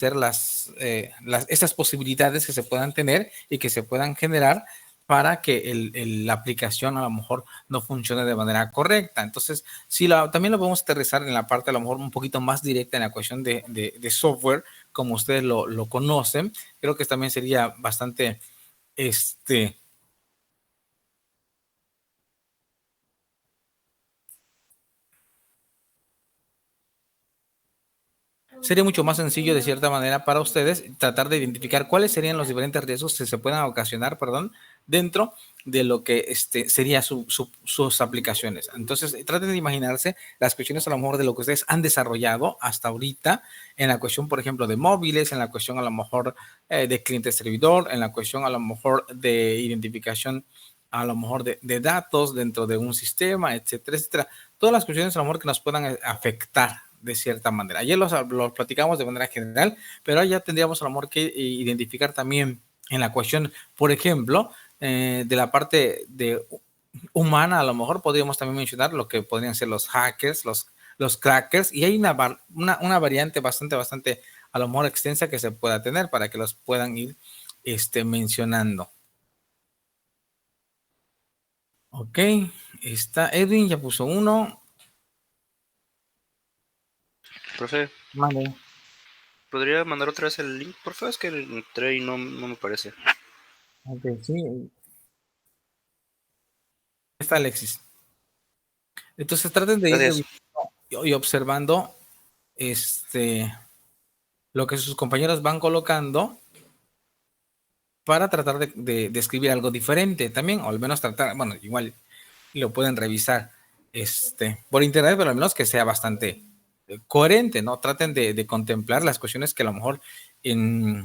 estas posibilidades que se puedan tener y que se puedan generar para que la aplicación a lo mejor no funcione de manera correcta. Entonces, también lo podemos aterrizar en la parte a lo mejor un poquito más directa en la cuestión de software, como ustedes lo conocen. Creo que también sería bastante sería mucho más sencillo de cierta manera para ustedes tratar de identificar cuáles serían los diferentes riesgos que se puedan ocasionar, dentro de lo que sería sus aplicaciones. Entonces, traten de imaginarse las cuestiones a lo mejor de lo que ustedes han desarrollado hasta ahorita en la cuestión, por ejemplo, de móviles, en la cuestión a lo mejor de cliente-servidor, en la cuestión a lo mejor de identificación a lo mejor de datos dentro de un sistema, etcétera, etcétera. Todas las cuestiones a lo mejor que nos puedan afectar de cierta manera. Ayer los platicamos de manera general, pero ya tendríamos a lo mejor que identificar también en la cuestión, por ejemplo, de la parte humana, a lo mejor podríamos también mencionar lo que podrían ser los hackers, los crackers, y hay una variante bastante a lo mejor extensa que se pueda tener para que los puedan ir mencionando. Ok, Edwin ya puso uno. Profe, Vale. ¿podría mandar otra vez el link, por favor? Es que entré y no me parece. Ok, sí. Está Alexis. Entonces traten de ir revisando y observando lo que sus compañeros van colocando para tratar de escribir algo diferente también, o al menos tratar, bueno, igual lo pueden revisar por internet, pero al menos que sea bastante coherente, ¿no? Traten de contemplar las cuestiones que a lo mejor en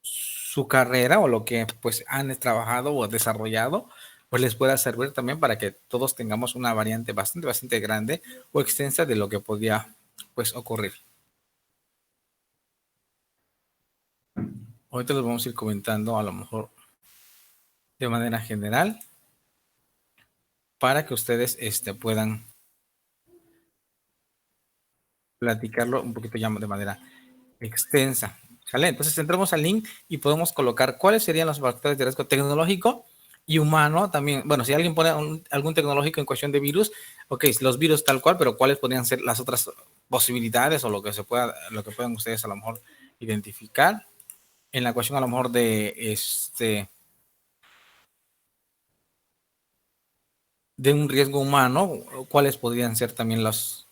su carrera o lo que pues han trabajado o desarrollado, pues les pueda servir también para que todos tengamos una variante bastante grande o extensa de lo que podría pues ocurrir. Ahorita los vamos a ir comentando a lo mejor de manera general para que ustedes puedan platicarlo un poquito ya de manera extensa. ¿Sale? Entonces entramos al link y podemos colocar cuáles serían los factores de riesgo tecnológico y humano también. Bueno, si alguien pone algún tecnológico en cuestión de virus, ok, los virus tal cual, pero cuáles podrían ser las otras posibilidades o lo que puedan ustedes a lo mejor identificar en la cuestión a lo mejor de de un riesgo humano, cuáles podrían ser también las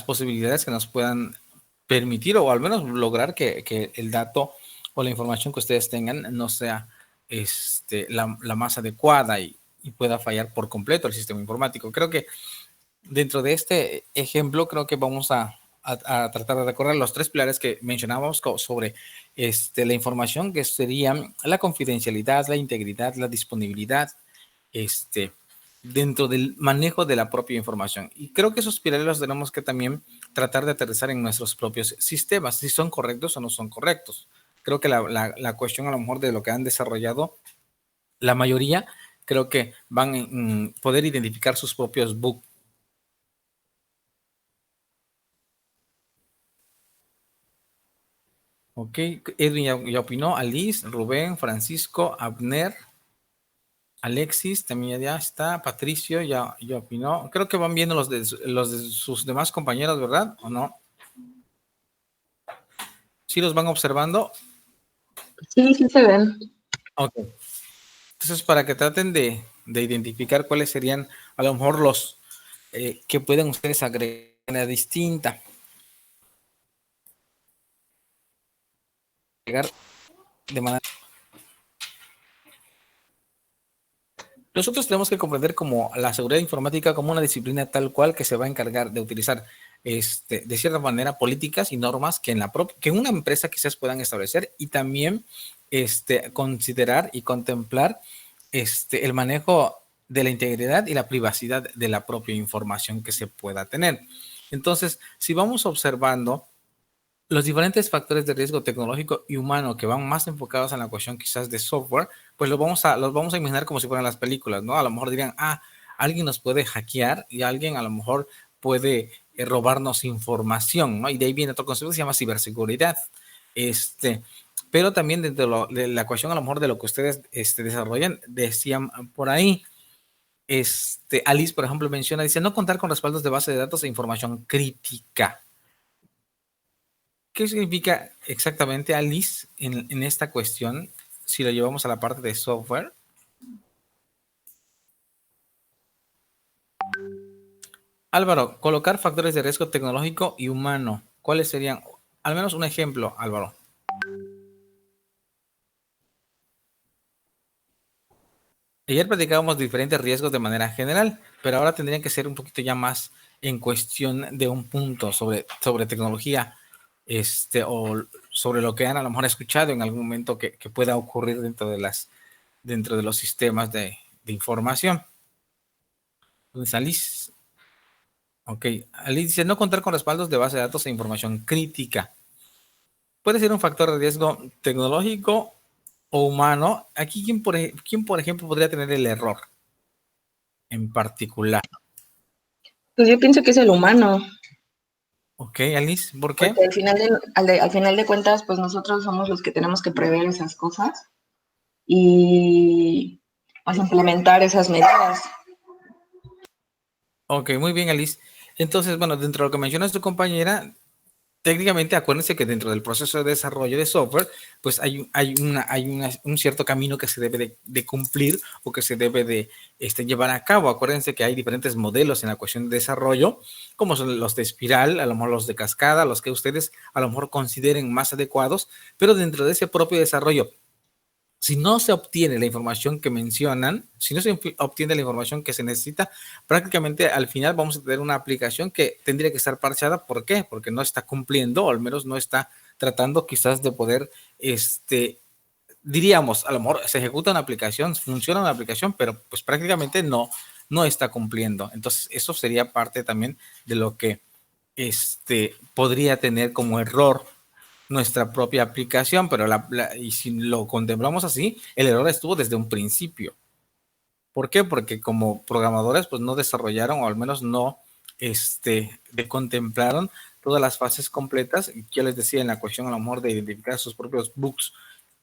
posibilidades que nos puedan permitir o al menos lograr que el dato o la información que ustedes tengan no sea la más adecuada y pueda fallar por completo el sistema informático. Creo que dentro de este ejemplo, creo que vamos a tratar de recordar los tres pilares que mencionábamos sobre la información, que serían la confidencialidad, la integridad, la disponibilidad, dentro del manejo de la propia información. Y creo que esos pilares los tenemos que también tratar de aterrizar en nuestros propios sistemas, si son correctos o no son correctos. Creo que la cuestión a lo mejor de lo que han desarrollado, la mayoría, creo que van a poder identificar sus propios bugs. Ok, Edwin ya opinó, Alice, Rubén, Francisco, Abner, Alexis también ya está, Patricio ya opinó. Creo que van viendo los de sus demás compañeros, ¿verdad? ¿O no? ¿Sí los van observando? Sí se ven. Ok. Entonces, para que traten de identificar cuáles serían a lo mejor los que pueden ustedes agregar de manera distinta. De manera... Nosotros tenemos que comprender como la seguridad informática como una disciplina tal cual que se va a encargar de utilizar de cierta manera políticas y normas que que una empresa quizás puedan establecer y también considerar y contemplar el manejo de la integridad y la privacidad de la propia información que se pueda tener. Entonces, si vamos observando los diferentes factores de riesgo tecnológico y humano que van más enfocados en la cuestión quizás de software, pues los vamos a imaginar como si fueran las películas, ¿no? A lo mejor dirían, alguien nos puede hackear y alguien a lo mejor puede robarnos información, ¿no? Y de ahí viene otro concepto que se llama ciberseguridad. Pero también dentro de la cuestión a lo mejor de lo que ustedes desarrollan, decían por ahí, Alice, por ejemplo, menciona, dice, no contar con respaldos de base de datos e información crítica. ¿Qué significa exactamente, Alice, en esta cuestión, si lo llevamos a la parte de software? Álvaro, colocar factores de riesgo tecnológico y humano. ¿Cuáles serían? Al menos un ejemplo, Álvaro. Ayer platicábamos de diferentes riesgos de manera general, pero ahora tendrían que ser un poquito ya más en cuestión de un punto sobre tecnología, o sobre lo que han a lo mejor escuchado en algún momento que pueda ocurrir dentro de los sistemas de información. Entonces, Alice, ok, Alice dice, no contar con respaldos de base de datos e información crítica. Puede ser un factor de riesgo tecnológico o humano. Aquí, ¿quién por ejemplo, podría tener el error en particular? Pues yo pienso que es el humano. Ok, Alice, ¿por qué? Porque al final de cuentas, pues nosotros somos los que tenemos que prever esas cosas y pues implementar esas medidas. Ok, muy bien, Alice. Entonces, bueno, dentro de lo que menciona tu compañera, técnicamente acuérdense que dentro del proceso de desarrollo de software, pues hay un cierto camino que se debe de cumplir o que se debe de llevar a cabo. Acuérdense que hay diferentes modelos en la cuestión de desarrollo, como son los de espiral, a lo mejor los de cascada, los que ustedes a lo mejor consideren más adecuados, pero dentro de ese propio desarrollo, si no se obtiene la información que mencionan, si no se obtiene la información que se necesita, prácticamente al final vamos a tener una aplicación que tendría que estar parchada. ¿Por qué? Porque no está cumpliendo, o al menos no está tratando quizás de poder, diríamos, a lo mejor se ejecuta una aplicación, funciona una aplicación, pero pues prácticamente no está cumpliendo. Entonces, eso sería parte también de lo que podría tener como error nuestra propia aplicación, pero y si lo contemplamos así, el error estuvo desde un principio. ¿Por qué? Porque como programadores, pues no desarrollaron, o al menos no contemplaron todas las fases completas. Yo les decía en la cuestión a lo mejor de identificar sus propios bugs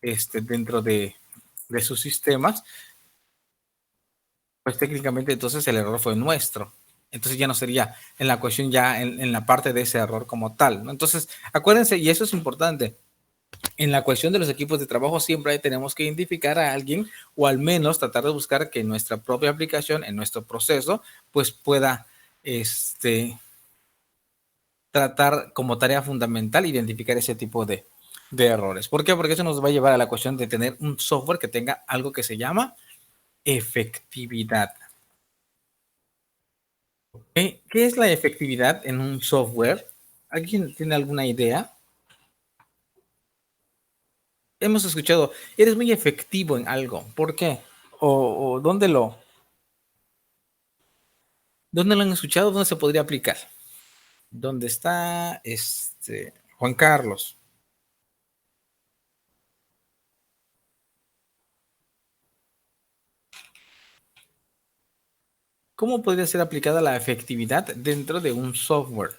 dentro de sus sistemas, pues técnicamente entonces el error fue nuestro. Entonces ya no sería en la cuestión, ya en la parte de ese error como tal, ¿no? Entonces, acuérdense, y eso es importante, en la cuestión de los equipos de trabajo siempre tenemos que identificar a alguien, o al menos tratar de buscar que nuestra propia aplicación, en nuestro proceso, pues pueda tratar como tarea fundamental identificar ese tipo de errores. ¿Por qué? Porque eso nos va a llevar a la cuestión de tener un software que tenga algo que se llama efectividad. ¿Qué es la efectividad en un software? ¿Alguien tiene alguna idea? Hemos escuchado, eres muy efectivo en algo. ¿Por qué? ¿O dónde lo han escuchado? ¿Dónde se podría aplicar? ¿Dónde está Juan Carlos? ¿Cómo podría ser aplicada la efectividad dentro de un software?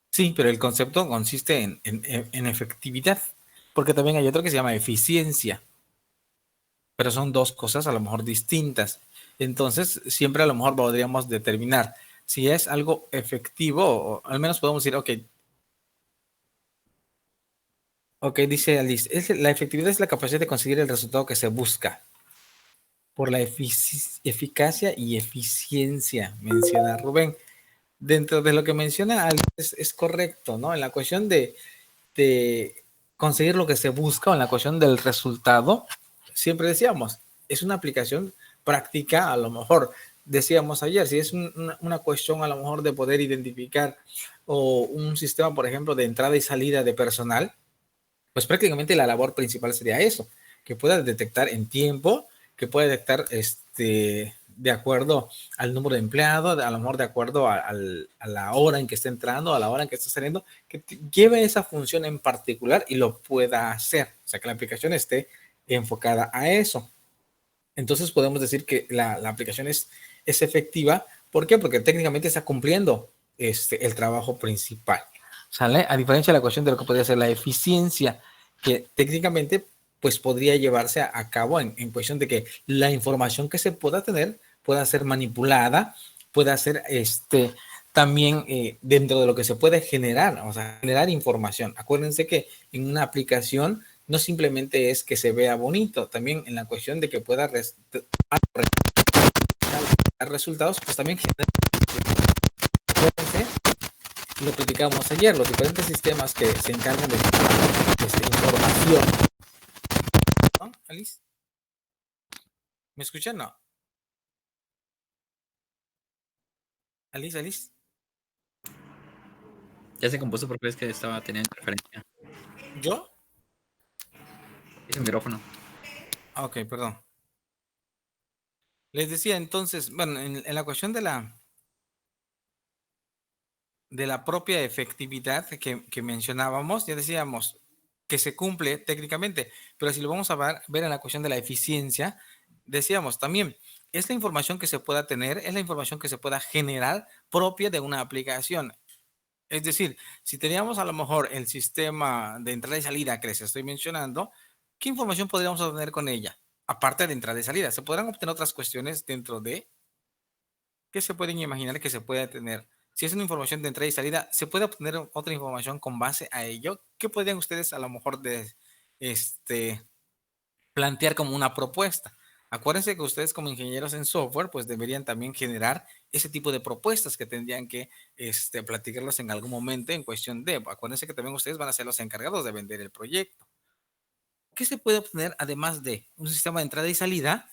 Sí, pero el concepto consiste en efectividad, porque también hay otro que se llama eficiencia, pero son dos cosas a lo mejor distintas. Entonces, siempre a lo mejor podríamos determinar si es algo efectivo, o al menos podemos decir, ok, dice Alice, la efectividad es la capacidad de conseguir el resultado que se busca por la eficacia y eficiencia, menciona Rubén. Dentro de lo que menciona Alice es correcto, ¿no? En la cuestión de conseguir lo que se busca, o en la cuestión del resultado, siempre decíamos, es una aplicación práctica. A lo mejor decíamos ayer, si es una cuestión a lo mejor de poder identificar, o un sistema, por ejemplo, de entrada y salida de personal, pues prácticamente la labor principal sería eso, que pueda detectar en tiempo que puede detectar de acuerdo al número de empleados, a lo mejor de acuerdo a la hora en que está entrando, a la hora en que está saliendo, que lleve esa función en particular y lo pueda hacer. O sea, que la aplicación esté enfocada a eso. Entonces podemos decir que la aplicación es efectiva. ¿Por qué? Porque técnicamente está cumpliendo el trabajo principal. ¿Sale? A diferencia de la cuestión de lo que podría ser la eficiencia, que técnicamente pues podría llevarse a cabo en cuestión de que la información que se pueda tener pueda ser manipulada, pueda ser también dentro de lo que se puede generar, o sea, generar información. Acuérdense que en una aplicación no simplemente es que se vea bonito, también en la cuestión de que pueda resultados, pues también genera. Lo platicamos ayer, los diferentes sistemas que se encargan de información. ¿No, Alice? ¿Me escuchan? No. Alice. Ya se compuso porque es que estaba teniendo interferencia. ¿Yo? Es el micrófono. Ok, perdón. Les decía entonces, bueno, en la cuestión de la propia efectividad que mencionábamos, ya decíamos que se cumple técnicamente, pero si lo vamos a ver en la cuestión de la eficiencia, decíamos también, es la información que se pueda tener, es la información que se pueda generar propia de una aplicación. Es decir, si teníamos a lo mejor el sistema de entrada y salida que les estoy mencionando, ¿qué información podríamos obtener con ella? Aparte de entrada y salida, se podrán obtener otras cuestiones dentro de ¿qué se pueden imaginar que se puede tener? Si es una información de entrada y salida, ¿se puede obtener otra información con base a ello? ¿Qué podrían ustedes a lo mejor plantear como una propuesta? Acuérdense que ustedes como ingenieros en software, pues deberían también generar ese tipo de propuestas que tendrían que platicarlos en algún momento en cuestión de, acuérdense que también ustedes van a ser los encargados de vender el proyecto. ¿Qué se puede obtener además de un sistema de entrada y salida?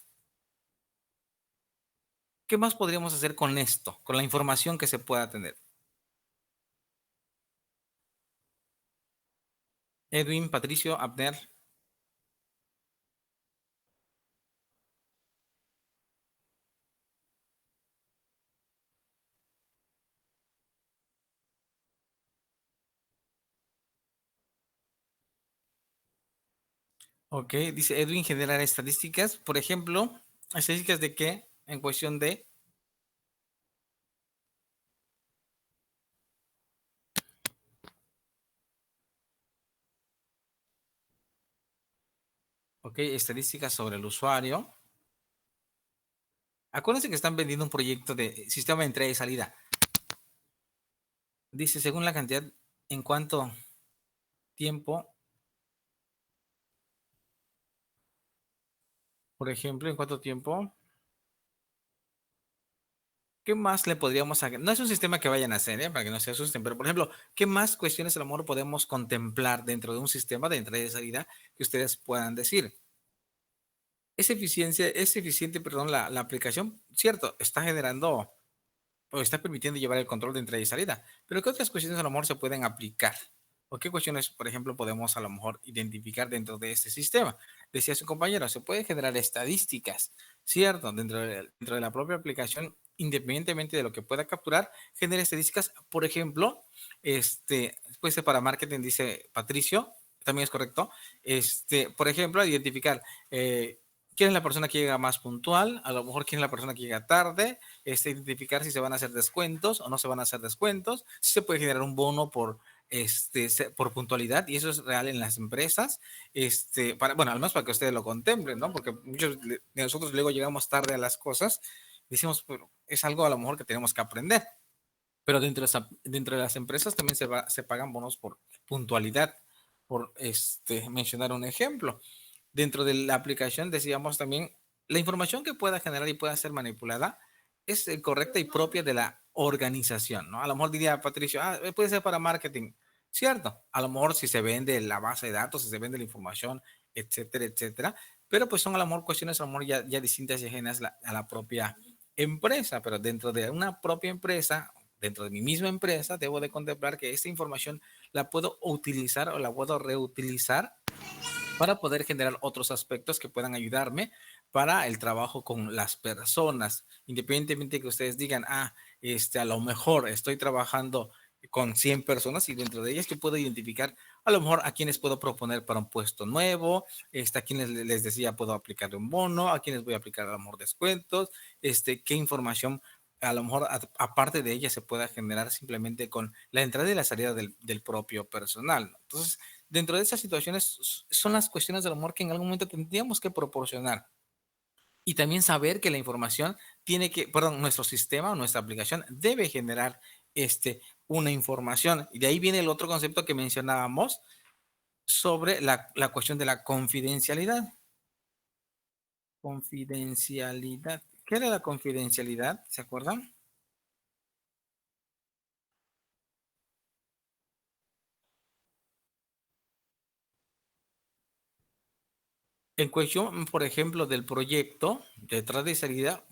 ¿Qué más podríamos hacer con esto, con la información que se pueda tener? Edwin, Patricio, Abner. Ok, dice Edwin, generar estadísticas. Por ejemplo, ¿estadísticas de qué? En cuestión de... Ok, estadísticas sobre el usuario. Acuérdense que están vendiendo un proyecto de sistema de entrada y salida. Dice, según la cantidad, en cuánto tiempo, por ejemplo, en cuánto tiempo, ¿qué más le podríamos hacer? No es un sistema que vayan a hacer, para que no se asusten, pero por ejemplo, ¿qué más cuestiones a lo mejor podemos contemplar dentro de un sistema de entrada y salida que ustedes puedan decir? Es eficiente, perdón, la aplicación, cierto, está generando o está permitiendo llevar el control de entrada y salida. Pero ¿qué otras cuestiones a lo mejor se pueden aplicar? ¿O qué cuestiones, por ejemplo, podemos a lo mejor identificar dentro de este sistema? Decía su compañero, se puede generar estadísticas, ¿cierto? Dentro de la propia aplicación, independientemente de lo que pueda capturar, genera estadísticas. Por ejemplo, puede ser para marketing, dice Patricio, también es correcto. Por ejemplo, identificar quién es la persona que llega más puntual, a lo mejor quién es la persona que llega tarde, identificar si se van a hacer descuentos o no se van a hacer descuentos, si se puede generar un bono por puntualidad, y eso es real en las empresas, bueno, al menos para que ustedes lo contemplen, ¿no? Porque muchos de nosotros luego llegamos tarde a las cosas, decimos, pero es algo a lo mejor que tenemos que aprender, pero dentro de las empresas también se pagan bonos por puntualidad, por mencionar un ejemplo. Dentro de la aplicación decíamos también, la información que pueda generar y pueda ser manipulada es correcta y propia de la organización, ¿no? A lo mejor diría Patricio, puede ser para marketing, ¿cierto? A lo mejor si se vende la base de datos, si se vende la información, etcétera, etcétera, pero pues son a lo mejor cuestiones a lo mejor ya distintas y ajenas a la propia empresa, pero dentro de una propia empresa, dentro de mi misma empresa, debo de contemplar que esta información la puedo utilizar o la puedo reutilizar para poder generar otros aspectos que puedan ayudarme para el trabajo con las personas, independientemente que ustedes digan, a lo mejor estoy trabajando con 100 personas y dentro de ellas yo puedo identificar a lo mejor a quienes puedo proponer para un puesto nuevo, a quienes les decía puedo aplicar un bono, a quienes voy a aplicar a lo mejor descuentos, qué información a lo mejor aparte de ella se pueda generar simplemente con la entrada y la salida del propio personal. Entonces, dentro de esas situaciones son las cuestiones del amor que en algún momento tendríamos que proporcionar. Y también saber que la información nuestro sistema o nuestra aplicación debe generar una información. Y de ahí viene el otro concepto que mencionábamos sobre la cuestión de la confidencialidad. Confidencialidad. ¿Qué era la confidencialidad? ¿Se acuerdan? En cuestión, por ejemplo, del proyecto detrás de salida,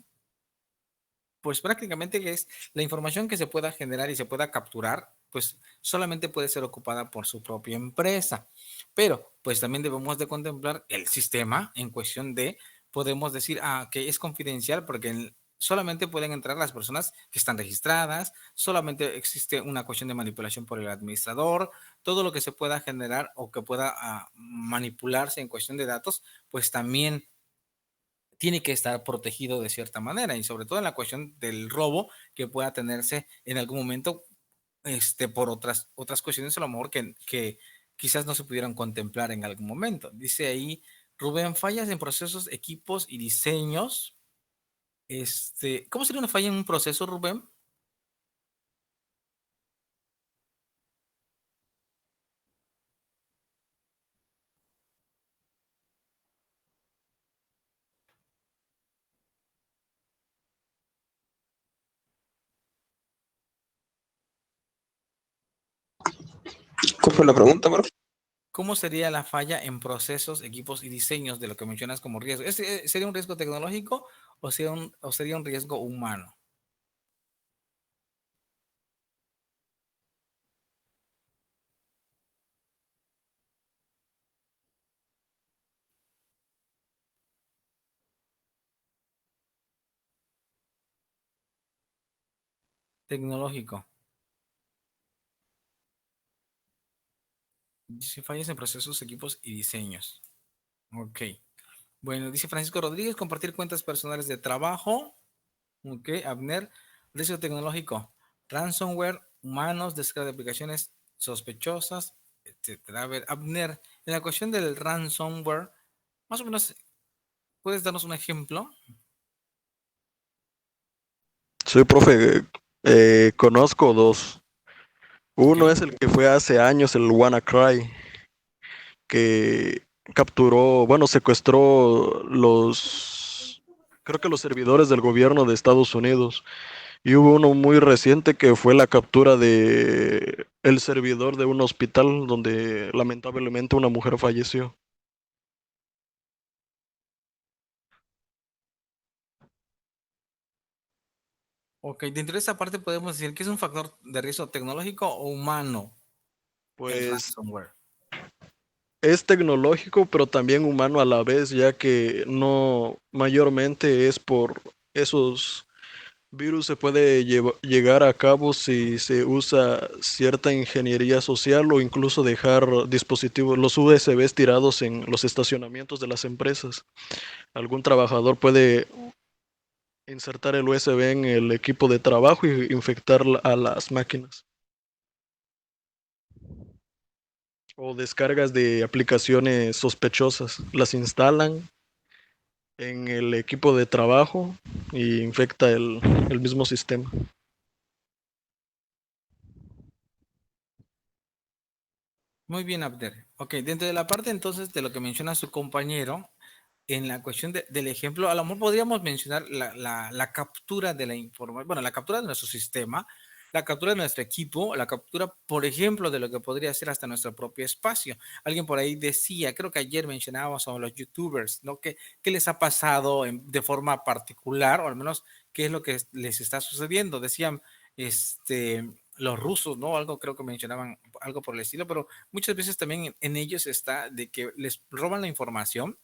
pues prácticamente es la información que se pueda generar y se pueda capturar, pues solamente puede ser ocupada por su propia empresa. Pero pues también debemos de contemplar el sistema en cuestión de, podemos decir, que es confidencial porque solamente pueden entrar las personas que están registradas, solamente existe una cuestión de manipulación por el administrador, todo lo que se pueda generar o que pueda manipularse en cuestión de datos, pues también tiene que estar protegido de cierta manera y sobre todo en la cuestión del robo que pueda tenerse en algún momento por otras cuestiones a lo mejor que quizás no se pudieran contemplar en algún momento. Dice ahí, Rubén, fallas en procesos, equipos y diseños. ¿Cómo sería una falla en un proceso, Rubén? ¿Cuál fue la pregunta, bro? ¿Cómo sería la falla en procesos, equipos y diseños de lo que mencionas como riesgo? ¿Sería un riesgo tecnológico o sería un riesgo humano? Tecnológico. Dice fallas en procesos, equipos y diseños. Ok. Bueno, dice Francisco Rodríguez, compartir cuentas personales de trabajo. Ok, Abner, riesgo tecnológico, ransomware, humanos, descarga de aplicaciones sospechosas, etcétera. A ver, Abner, en la cuestión del ransomware, más o menos, ¿puedes darnos un ejemplo? Sí, profe, conozco dos. Ok, Uno es el que fue hace años, el WannaCry, que capturó, bueno, secuestró creo que los servidores del gobierno de Estados Unidos. Y hubo uno muy reciente que fue la captura de el servidor de un hospital donde lamentablemente una mujer falleció. ok, dentro de esa parte podemos decir que es un factor de riesgo tecnológico o humano el Pues ransomware. es tecnológico, pero también humano a la vez, ya que no mayormente es por esos virus se puede llegar a cabo si se usa cierta ingeniería social o incluso dejar dispositivos, los USBs tirados en los estacionamientos de las empresas. Algún trabajador puede insertar el USB en el equipo de trabajo y infectar a las máquinas. O descargas de aplicaciones sospechosas. Las instalan en el equipo de trabajo y infecta el mismo sistema. Muy bien, Abder. Ok, dentro de la parte entonces de lo que menciona su compañero, en la cuestión del ejemplo, a lo mejor podríamos mencionar la captura de la información, bueno, la captura de nuestro sistema, la captura de nuestro equipo, la captura, por ejemplo, de lo que podría ser hasta nuestro propio espacio. Alguien por ahí decía, creo que ayer mencionábamos sobre los youtubers, ¿no? ¿Qué les ha pasado de forma particular, o al menos qué es lo que les está sucediendo? Decían, los rusos, ¿no? Algo creo que mencionaban, algo por el estilo, pero muchas veces también en ellos está de que les roban la información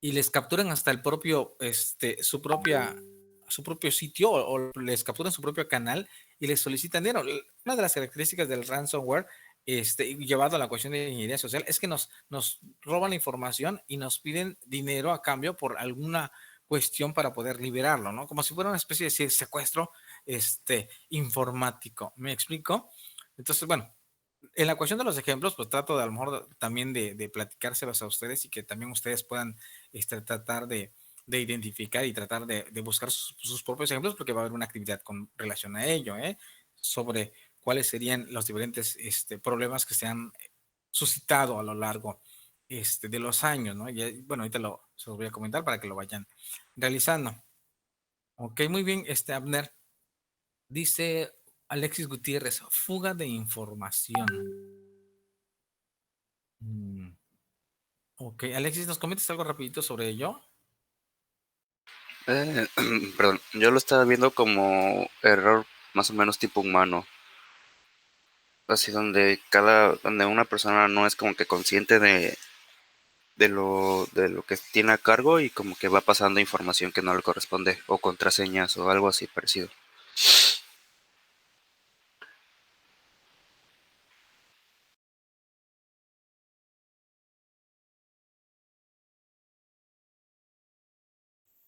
y les capturan hasta el propio, su propio sitio o les capturan su propio canal y les solicitan dinero. Una de las características del ransomware, llevado a la cuestión de ingeniería social, es que nos roban la información y nos piden dinero a cambio por alguna cuestión para poder liberarlo, ¿no? Como si fuera una especie de secuestro, informático. ¿Me explico? Entonces, bueno, en la cuestión de los ejemplos, pues trato de a lo mejor también de platicárselos a ustedes y que también ustedes puedan tratar de identificar y tratar de buscar sus propios ejemplos, porque va a haber una actividad con relación a ello, sobre cuáles serían los diferentes problemas que se han suscitado a lo largo de los años, ¿no? Y, bueno, ahorita se los voy a comentar para que lo vayan realizando. Ok, muy bien, Abner. Dice Alexis Gutiérrez, fuga de información. Ok, Alexis, ¿nos comentas algo rapidito sobre ello? Perdón, yo lo estaba viendo como error más o menos tipo humano. Así donde una persona no es como que consciente de lo que tiene a cargo y como que va pasando información que no le corresponde o contraseñas o algo así parecido.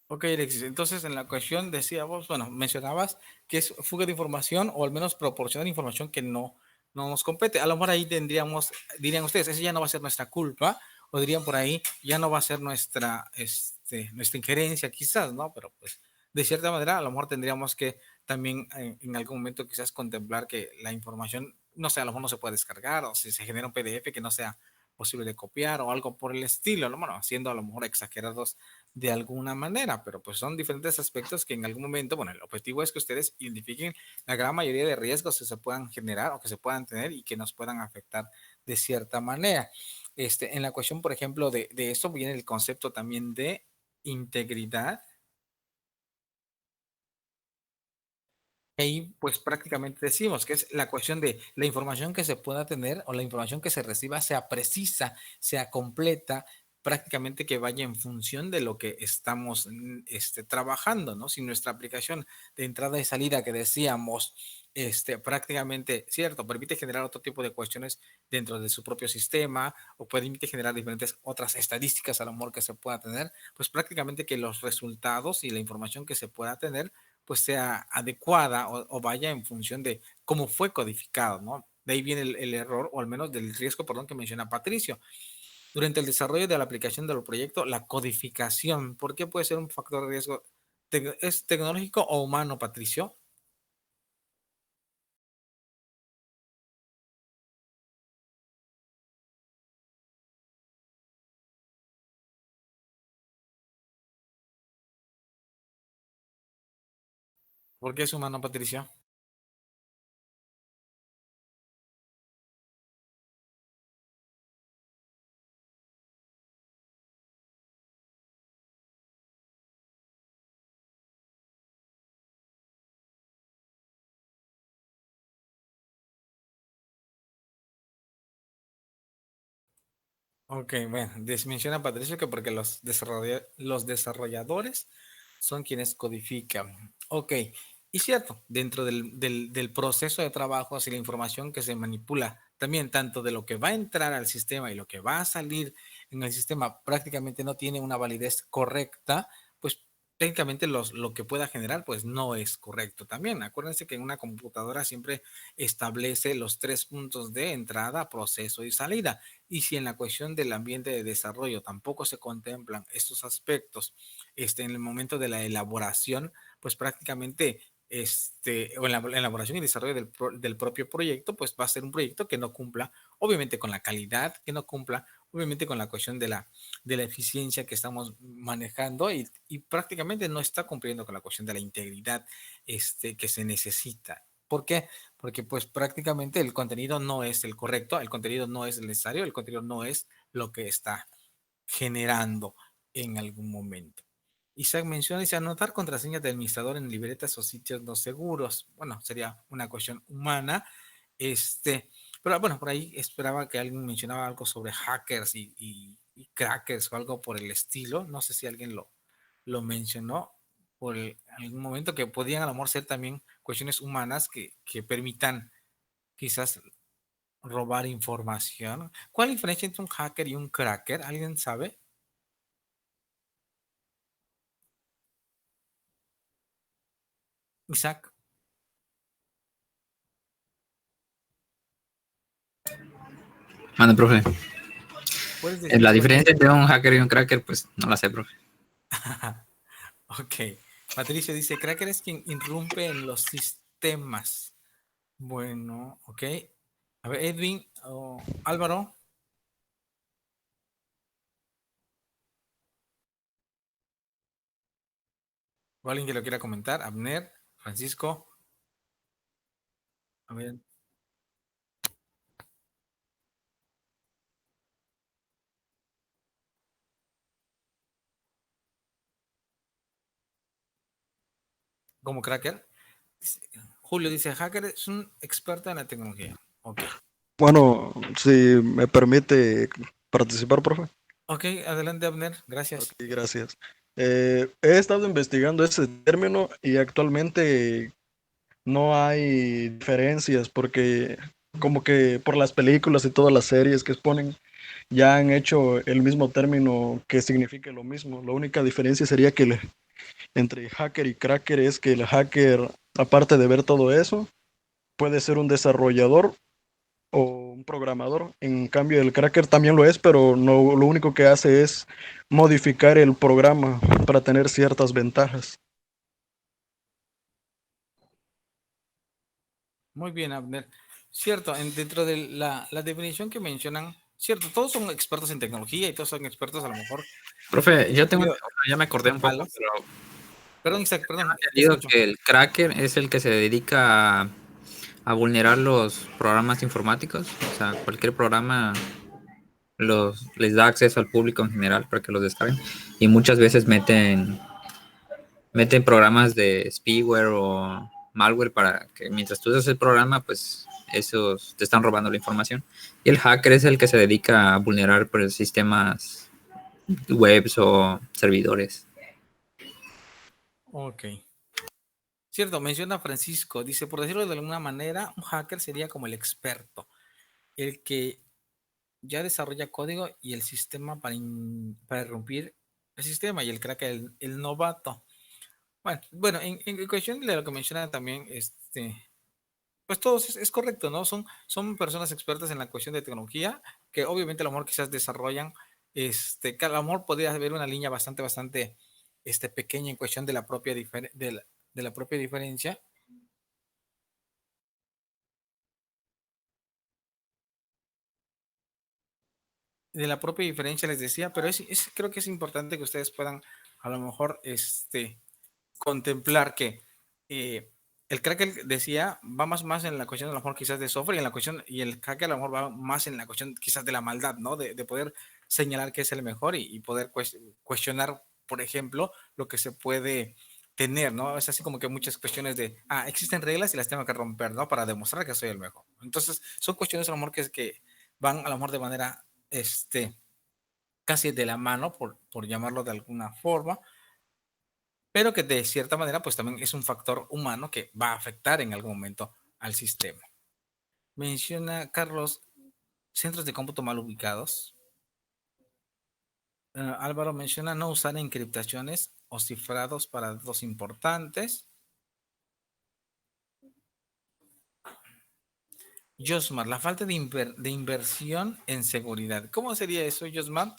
Ok, Alexis, entonces en la cuestión decíamos, bueno, mencionabas que es fuga de información o al menos proporcionar información que no nos compete. A lo mejor ahí dirían ustedes, eso ya no va a ser nuestra culpa, o dirían por ahí, ya no va a ser nuestra injerencia quizás, ¿no? Pero pues de cierta manera a lo mejor tendríamos que también en algún momento quizás contemplar que la información, no sé, a lo mejor no se puede descargar o si se genera un PDF que no sea posible de copiar o algo por el estilo, ¿no? Bueno, siendo a lo mejor exagerados de alguna manera, pero pues son diferentes aspectos que en algún momento, bueno, el objetivo es que ustedes identifiquen la gran mayoría de riesgos que se puedan generar o que se puedan tener y que nos puedan afectar de cierta manera. En la cuestión, por ejemplo, de esto viene el concepto también de integridad. Ahí pues prácticamente decimos que es la cuestión de la información que se pueda tener o la información que se reciba sea precisa, sea completa, prácticamente que vaya en función de lo que estamos trabajando, ¿no? Si nuestra aplicación de entrada y salida que decíamos, prácticamente, cierto, permite generar otro tipo de cuestiones dentro de su propio sistema o permite generar diferentes otras estadísticas a lo mejor que se pueda tener, pues prácticamente que los resultados y la información que se pueda tener pues sea adecuada o vaya en función de cómo fue codificado, ¿no? De ahí viene el error, o al menos del riesgo, perdón, que menciona Patricio. Durante el desarrollo de la aplicación del proyecto, la codificación, ¿por qué puede ser un factor de riesgo? ¿Es tecnológico o humano, Patricio? ¿Por qué es humano, Patricio? Ok, bueno, menciona Patricio que porque los desarrolladores son quienes codifican. Ok, y cierto, dentro del proceso de trabajo, así la información que se manipula, también tanto de lo que va a entrar al sistema y lo que va a salir en el sistema prácticamente no tiene una validez correcta, pues técnicamente lo que pueda generar pues no es correcto también. Acuérdense que en una computadora siempre establece los 3 puntos de entrada, proceso y salida. Y si en la cuestión del ambiente de desarrollo tampoco se contemplan estos aspectos en el momento de la elaboración, pues prácticamente o en la elaboración y desarrollo del propio proyecto, pues va a ser un proyecto que no cumpla, obviamente, con la calidad, que no cumpla, obviamente, con la cuestión de la eficiencia que estamos manejando y prácticamente no está cumpliendo con la cuestión de la integridad que se necesita. ¿Por qué? Porque pues prácticamente el contenido no es el correcto, el contenido no es el necesario, el contenido no es lo que está generando en algún momento. Isaac menciona, dice, anotar contraseñas del administrador en libretas o sitios no seguros. Bueno, sería una cuestión humana. Pero bueno, por ahí esperaba que alguien mencionaba algo sobre hackers y crackers o algo por el estilo. No sé si alguien lo mencionó algún momento, que podían a lo mejor ser también cuestiones humanas que permitan quizás robar información. ¿Cuál es la diferencia entre un hacker y un cracker? ¿Alguien sabe? Isaac, Mande, profe. ¿puedes decir La cuál es? diferencia entre un hacker y un cracker, pues no la sé, profe. Ok. Patricio dice, cracker es quien irrumpe en los sistemas. Bueno, ok. A ver, Edwin o Álvaro, o alguien que lo quiera comentar. Abner, Francisco, a ver. Como cracker. Julio dice, hacker es un experto en la tecnología. Ok. Bueno, si me permite participar, profe. Ok, adelante, Abner. Ok, Gracias. gracias. He estado investigando ese término y actualmente no hay diferencias porque como que por las películas y todas las series que exponen ya han hecho el mismo término que signifique lo mismo. La única diferencia sería que entre hacker y cracker es que el hacker, aparte de ver todo eso, puede ser un desarrollador o un programador. En cambio, el cracker también lo es, pero no, lo único que hace es modificar el programa para tener ciertas ventajas. Muy bien, Abner. Cierto, dentro de la definición que mencionan, cierto, todos son expertos en tecnología y todos son expertos a lo mejor Profe, yo tengo, sentido ya me acordé un poco, malos. pero Perdón, Isaac, perdón, te digo escucho. que el cracker es el que se dedica a vulnerar los programas informáticos. O sea, cualquier programa les da acceso al público en general para que los descarguen. Y muchas veces meten programas de spyware o malware para que mientras tú usas el programa, pues esos te están robando la información. Y el hacker es el que se dedica a vulnerar pues, sistemas webs o servidores. Ok. Cierto, menciona Francisco, dice, por decirlo de alguna manera, un hacker sería como el experto, el que ya desarrolla código y el sistema para irrumpir el sistema, y el crack el novato. Bueno, en cuestión de lo que menciona también, pues todo es correcto, ¿no? Son personas expertas en la cuestión de tecnología, que obviamente a lo mejor quizás desarrollan, que a lo mejor podría haber una línea bastante, pequeña en cuestión de la propia, de la propia diferencia. De la propia diferencia les decía, pero creo que es importante que ustedes puedan a lo mejor contemplar que el cracker decía va más en la cuestión a lo mejor quizás de software, y en la cuestión, y el cracker a lo mejor va más en la cuestión quizás de la maldad, ¿no? De poder señalar qué es el mejor y poder cuestionar, por ejemplo, lo que se puede tener, ¿no? Es así como que muchas cuestiones existen reglas y las tengo que romper, ¿no? Para demostrar que soy el mejor. Entonces, son cuestiones a lo mejor que van a lo mejor de manera, casi de la mano, por llamarlo de alguna forma, pero que de cierta manera pues también es un factor humano que va a afectar en algún momento al sistema. Menciona Carlos centros de cómputo mal ubicados. Álvaro menciona no usar encriptaciones o cifrados para datos importantes. Josmar, la falta de inversión en seguridad. ¿Cómo sería eso, Josmar?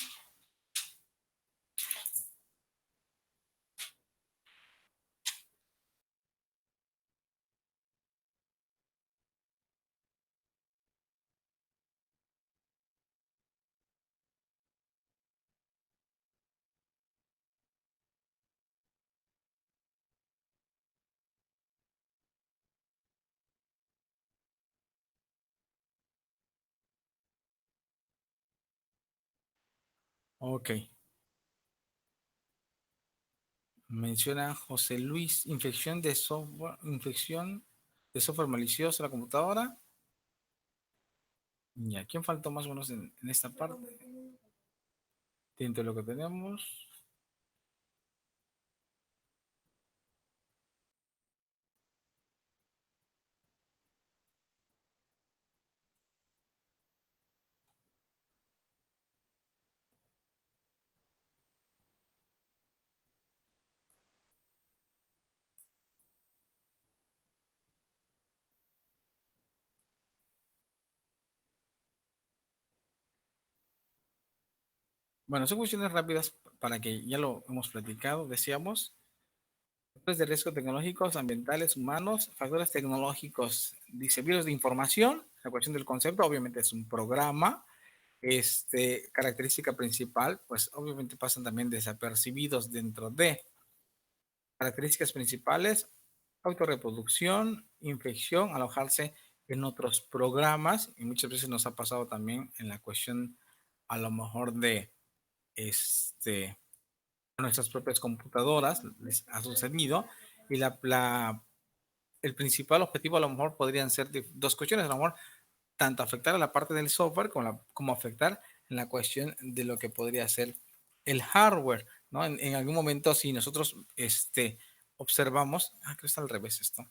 Ok. Menciona José Luis, infección de software malicioso a la computadora. Ya, ¿quién faltó más o menos en esta parte? Dentro de lo que tenemos. Bueno, son cuestiones rápidas para que ya lo hemos platicado, decíamos. Factores de riesgo tecnológicos, ambientales, humanos, factores tecnológicos, dice virus de información, la cuestión del concepto, obviamente es un programa, característica principal, pues obviamente pasan también desapercibidos dentro de características principales, autorreproducción, infección, alojarse en otros programas, y muchas veces nos ha pasado también en la cuestión a lo mejor de nuestras propias computadoras, les ha sucedido, y el principal objetivo a lo mejor podrían ser dos cuestiones, a lo mejor tanto afectar a la parte del software como afectar en la cuestión de lo que podría ser el hardware, ¿no? En algún momento, si nosotros observamos, creo que está al revés esto.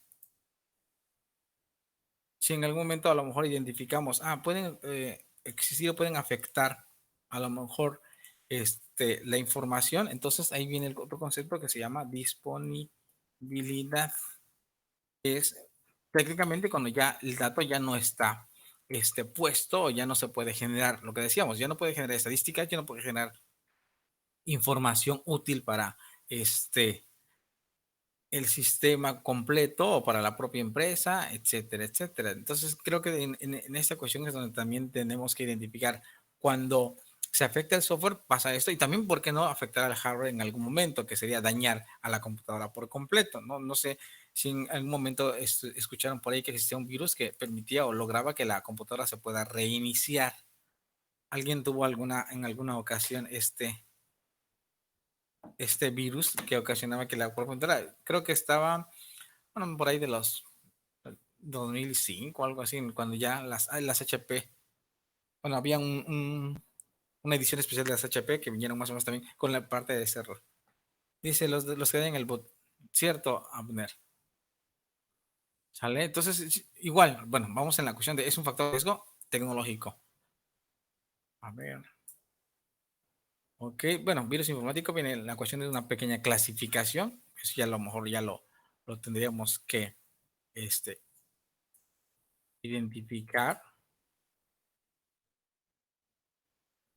Si en algún momento a lo mejor identificamos, pueden existir o pueden afectar a lo mejor la información, entonces ahí viene el otro concepto que se llama disponibilidad. Es técnicamente cuando ya el dato ya no está puesto o ya no se puede generar, lo que decíamos, ya no puede generar estadísticas, ya no puede generar información útil para el sistema completo o para la propia empresa, etcétera, etcétera. Entonces creo que en esta cuestión es donde también tenemos que identificar cuando se afecta el software, pasa esto, y también por qué no afectar al hardware en algún momento, que sería dañar a la computadora por completo, ¿no? No sé si en algún momento escucharon por ahí que existía un virus que permitía o lograba que la computadora se pueda reiniciar. ¿Alguien tuvo en alguna ocasión este virus que ocasionaba que la computadora, creo que estaba, bueno, por ahí de los 2005, algo así, cuando ya las HP, bueno, había una edición especial de las HP que vinieron más o menos también con la parte de ese error. Dice, los que dan en el bot. Cierto, Abner. ¿Sale? Entonces, igual, bueno, vamos en la cuestión de, es un factor de riesgo tecnológico. A ver. Ok, bueno, virus informático viene la cuestión de una pequeña clasificación. Eso ya a lo mejor ya lo tendríamos que identificar.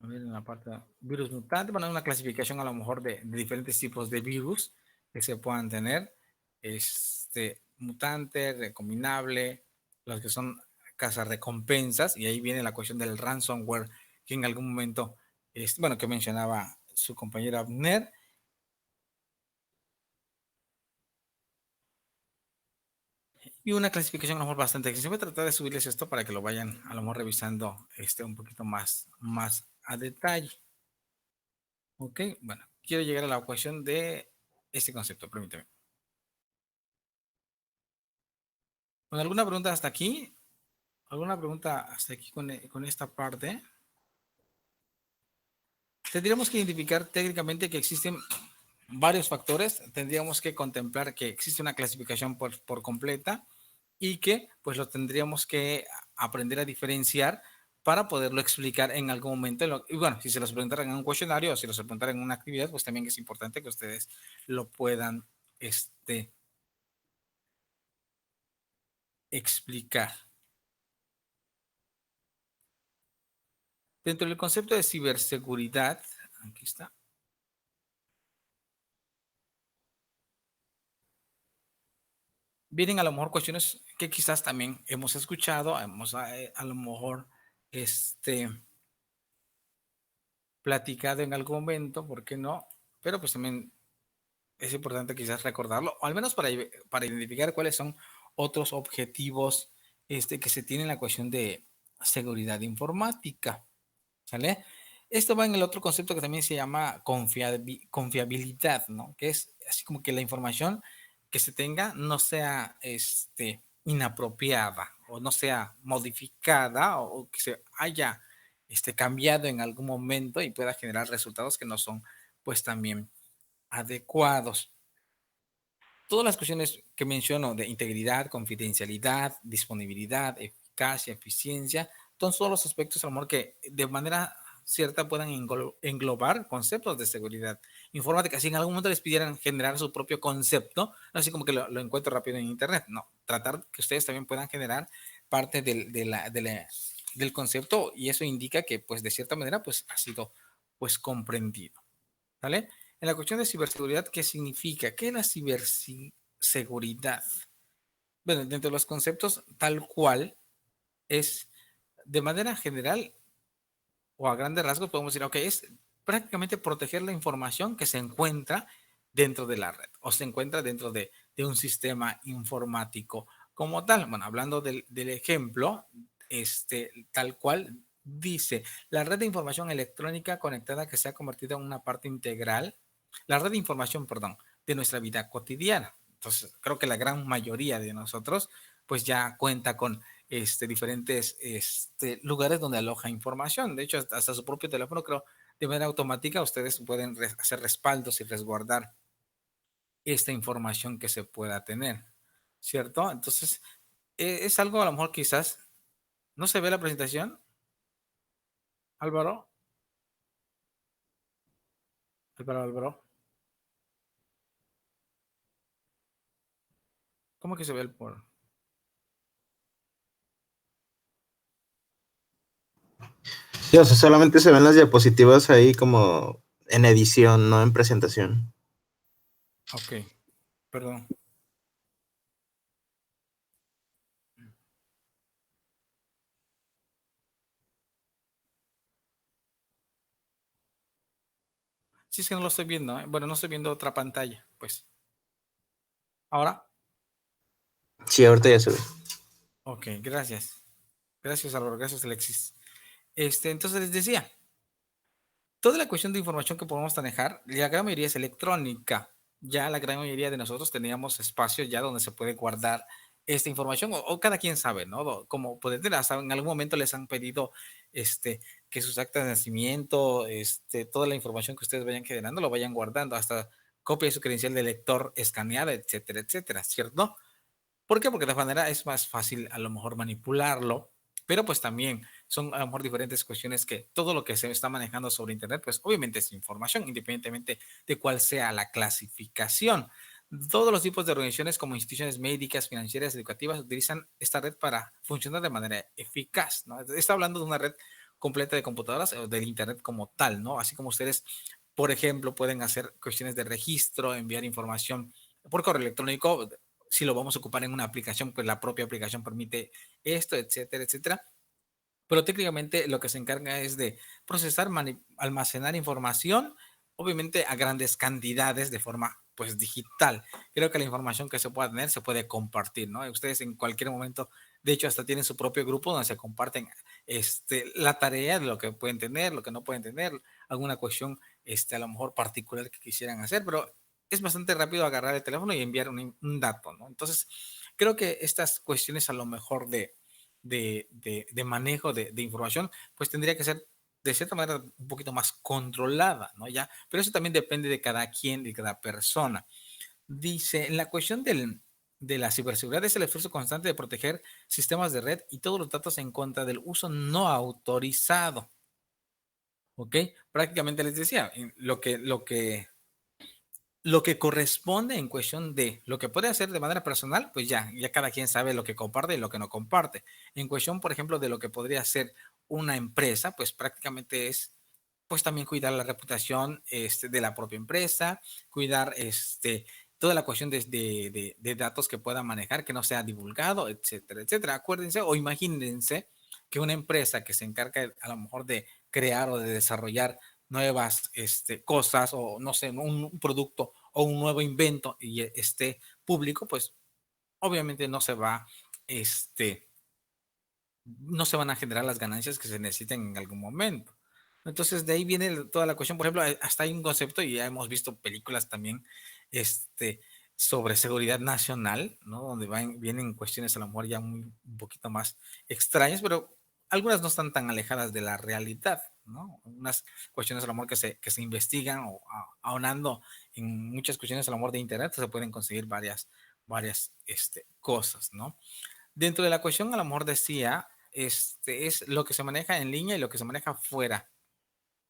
A ver, en la parte de virus mutante, bueno, una clasificación a lo mejor de diferentes tipos de virus que se puedan tener. Mutante, recombinable, los que son cazarrecompensas, y ahí viene la cuestión del ransomware, que en algún momento, bueno, que mencionaba su compañera Abner. Y una clasificación a lo mejor bastante extensa. Voy a tratar de subirles esto para que lo vayan a lo mejor revisando un poquito más a detalle. Ok, bueno, quiero llegar a la cuestión de este concepto, permíteme. ¿Con alguna pregunta hasta aquí? ¿Alguna pregunta hasta aquí con esta parte? Tendríamos que identificar técnicamente que existen varios factores. Tendríamos que contemplar que existe una clasificación por completa y que pues lo tendríamos que aprender a diferenciar para poderlo explicar en algún momento. Y bueno, si se los preguntaran en un cuestionario o si los preguntaran en una actividad, pues también es importante que ustedes lo puedan explicar. Dentro del concepto de ciberseguridad, aquí está. Vienen a lo mejor cuestiones que quizás también hemos escuchado, hemos a lo mejor platicado en algún momento, ¿por qué no? Pero pues también es importante quizás recordarlo, o al menos para identificar cuáles son otros objetivos que se tienen en la cuestión de seguridad informática, ¿sale? Esto va en el otro concepto que también se llama confiabilidad, ¿no? Que es así como que la información que se tenga no sea inapropiada o no sea modificada o que se haya cambiado en algún momento y pueda generar resultados que no son pues también adecuados. Todas las cuestiones que menciono de integridad, confidencialidad, disponibilidad, eficacia, eficiencia, son todos los aspectos, a lo mejor, que de manera cierta puedan englobar conceptos de seguridad informática. Si en algún momento les pidieran generar su propio concepto, no así como que lo encuentro rápido en internet, no, tratar que ustedes también puedan generar parte del concepto, y eso indica que pues de cierta manera pues ha sido pues comprendido. ¿Vale? En la cuestión de ciberseguridad, ¿qué significa? ¿Qué es la ciberseguridad? Bueno, dentro de los conceptos, tal cual es de manera general o a grandes rasgos, podemos decir, ok, es prácticamente proteger la información que se encuentra dentro de la red o se encuentra dentro de un sistema informático como tal. Bueno, hablando del ejemplo, tal cual dice, la red de información electrónica conectada que se ha convertido en una parte integral, la red de información, perdón, de nuestra vida cotidiana. Entonces, creo que la gran mayoría de nosotros pues ya cuenta con diferentes lugares donde aloja información. De hecho, hasta su propio teléfono, creo, de manera automática, ustedes pueden hacer respaldos y resguardar esta información que se pueda tener, ¿cierto? Entonces, es algo a lo mejor quizás, ¿no se ve la presentación, Álvaro? Álvaro. ¿Cómo que se ve el por? Sí, o sea, solamente se ven las diapositivas ahí como en edición, no en presentación. Ok, perdón. Sí, es que no lo estoy viendo, ¿eh? Bueno, no estoy viendo otra pantalla, pues. Ahora. Sí, ahorita ya se ve. Ok, gracias. Gracias, Álvaro. Gracias, Alexis. Entonces les decía, toda la cuestión de información que podemos manejar, la gran mayoría es electrónica. Ya la gran mayoría de nosotros teníamos espacios ya donde se puede guardar esta información, o cada quien sabe, ¿no? Como pueden tener, hasta en algún momento les han pedido que sus actas de nacimiento, toda la información que ustedes vayan generando, lo vayan guardando, hasta copia de su credencial de lector escaneada, etcétera, etcétera, ¿cierto? ¿Por qué? Porque de esta manera es más fácil a lo mejor manipularlo, pero pues también son a lo mejor diferentes cuestiones que todo lo que se está manejando sobre Internet, pues obviamente es información, independientemente de cuál sea la clasificación. Todos los tipos de organizaciones como instituciones médicas, financieras, educativas utilizan esta red para funcionar de manera eficaz, ¿no? Está hablando de una red completa de computadoras o del Internet como tal, ¿no? Así como ustedes, por ejemplo, pueden hacer cuestiones de registro, enviar información por correo electrónico. Si lo vamos a ocupar en una aplicación, pues la propia aplicación permite esto, etcétera, etcétera. Pero técnicamente lo que se encarga es de procesar, almacenar información, obviamente a grandes cantidades de forma pues digital. Creo que la información que se pueda tener se puede compartir, ¿no? Ustedes en cualquier momento, de hecho, hasta tienen su propio grupo donde se comparten la tarea de lo que pueden tener, lo que no pueden tener, alguna cuestión a lo mejor particular que quisieran hacer, pero es bastante rápido agarrar el teléfono y enviar un dato, ¿no? Entonces, creo que estas cuestiones a lo mejor de manejo de información, pues tendría que ser de cierta manera un poquito más controlada, ¿no? Ya, pero eso también depende de cada quien, de cada persona. Dice, en la cuestión de la ciberseguridad es el esfuerzo constante de proteger sistemas de red y todos los datos en contra del uso no autorizado. ¿Ok? Prácticamente les decía, lo que corresponde en cuestión de lo que puede hacer de manera personal, pues ya cada quien sabe lo que comparte y lo que no comparte. En cuestión, por ejemplo, de lo que podría ser una empresa, pues prácticamente es pues también cuidar la reputación de la propia empresa, cuidar toda la cuestión de datos que pueda manejar, que no sea divulgado, etcétera, etcétera. Acuérdense o imagínense que una empresa que se encarga a lo mejor de crear o de desarrollar nuevas cosas o no sé, un producto o un nuevo invento y esté público, pues obviamente no se van a generar las ganancias que se necesiten en algún momento. Entonces, de ahí viene toda la cuestión. Por ejemplo, hasta hay un concepto, y ya hemos visto películas también, sobre seguridad nacional, ¿no? Donde vienen cuestiones a lo mejor ya un poquito más extrañas, pero algunas no están tan alejadas de la realidad, ¿no? Unas cuestiones a lo mejor que se investigan o ahondando en muchas cuestiones a lo mejor de internet, se pueden conseguir varias cosas, ¿no? Dentro de la cuestión a lo mejor decía, es lo que se maneja en línea y lo que se maneja fuera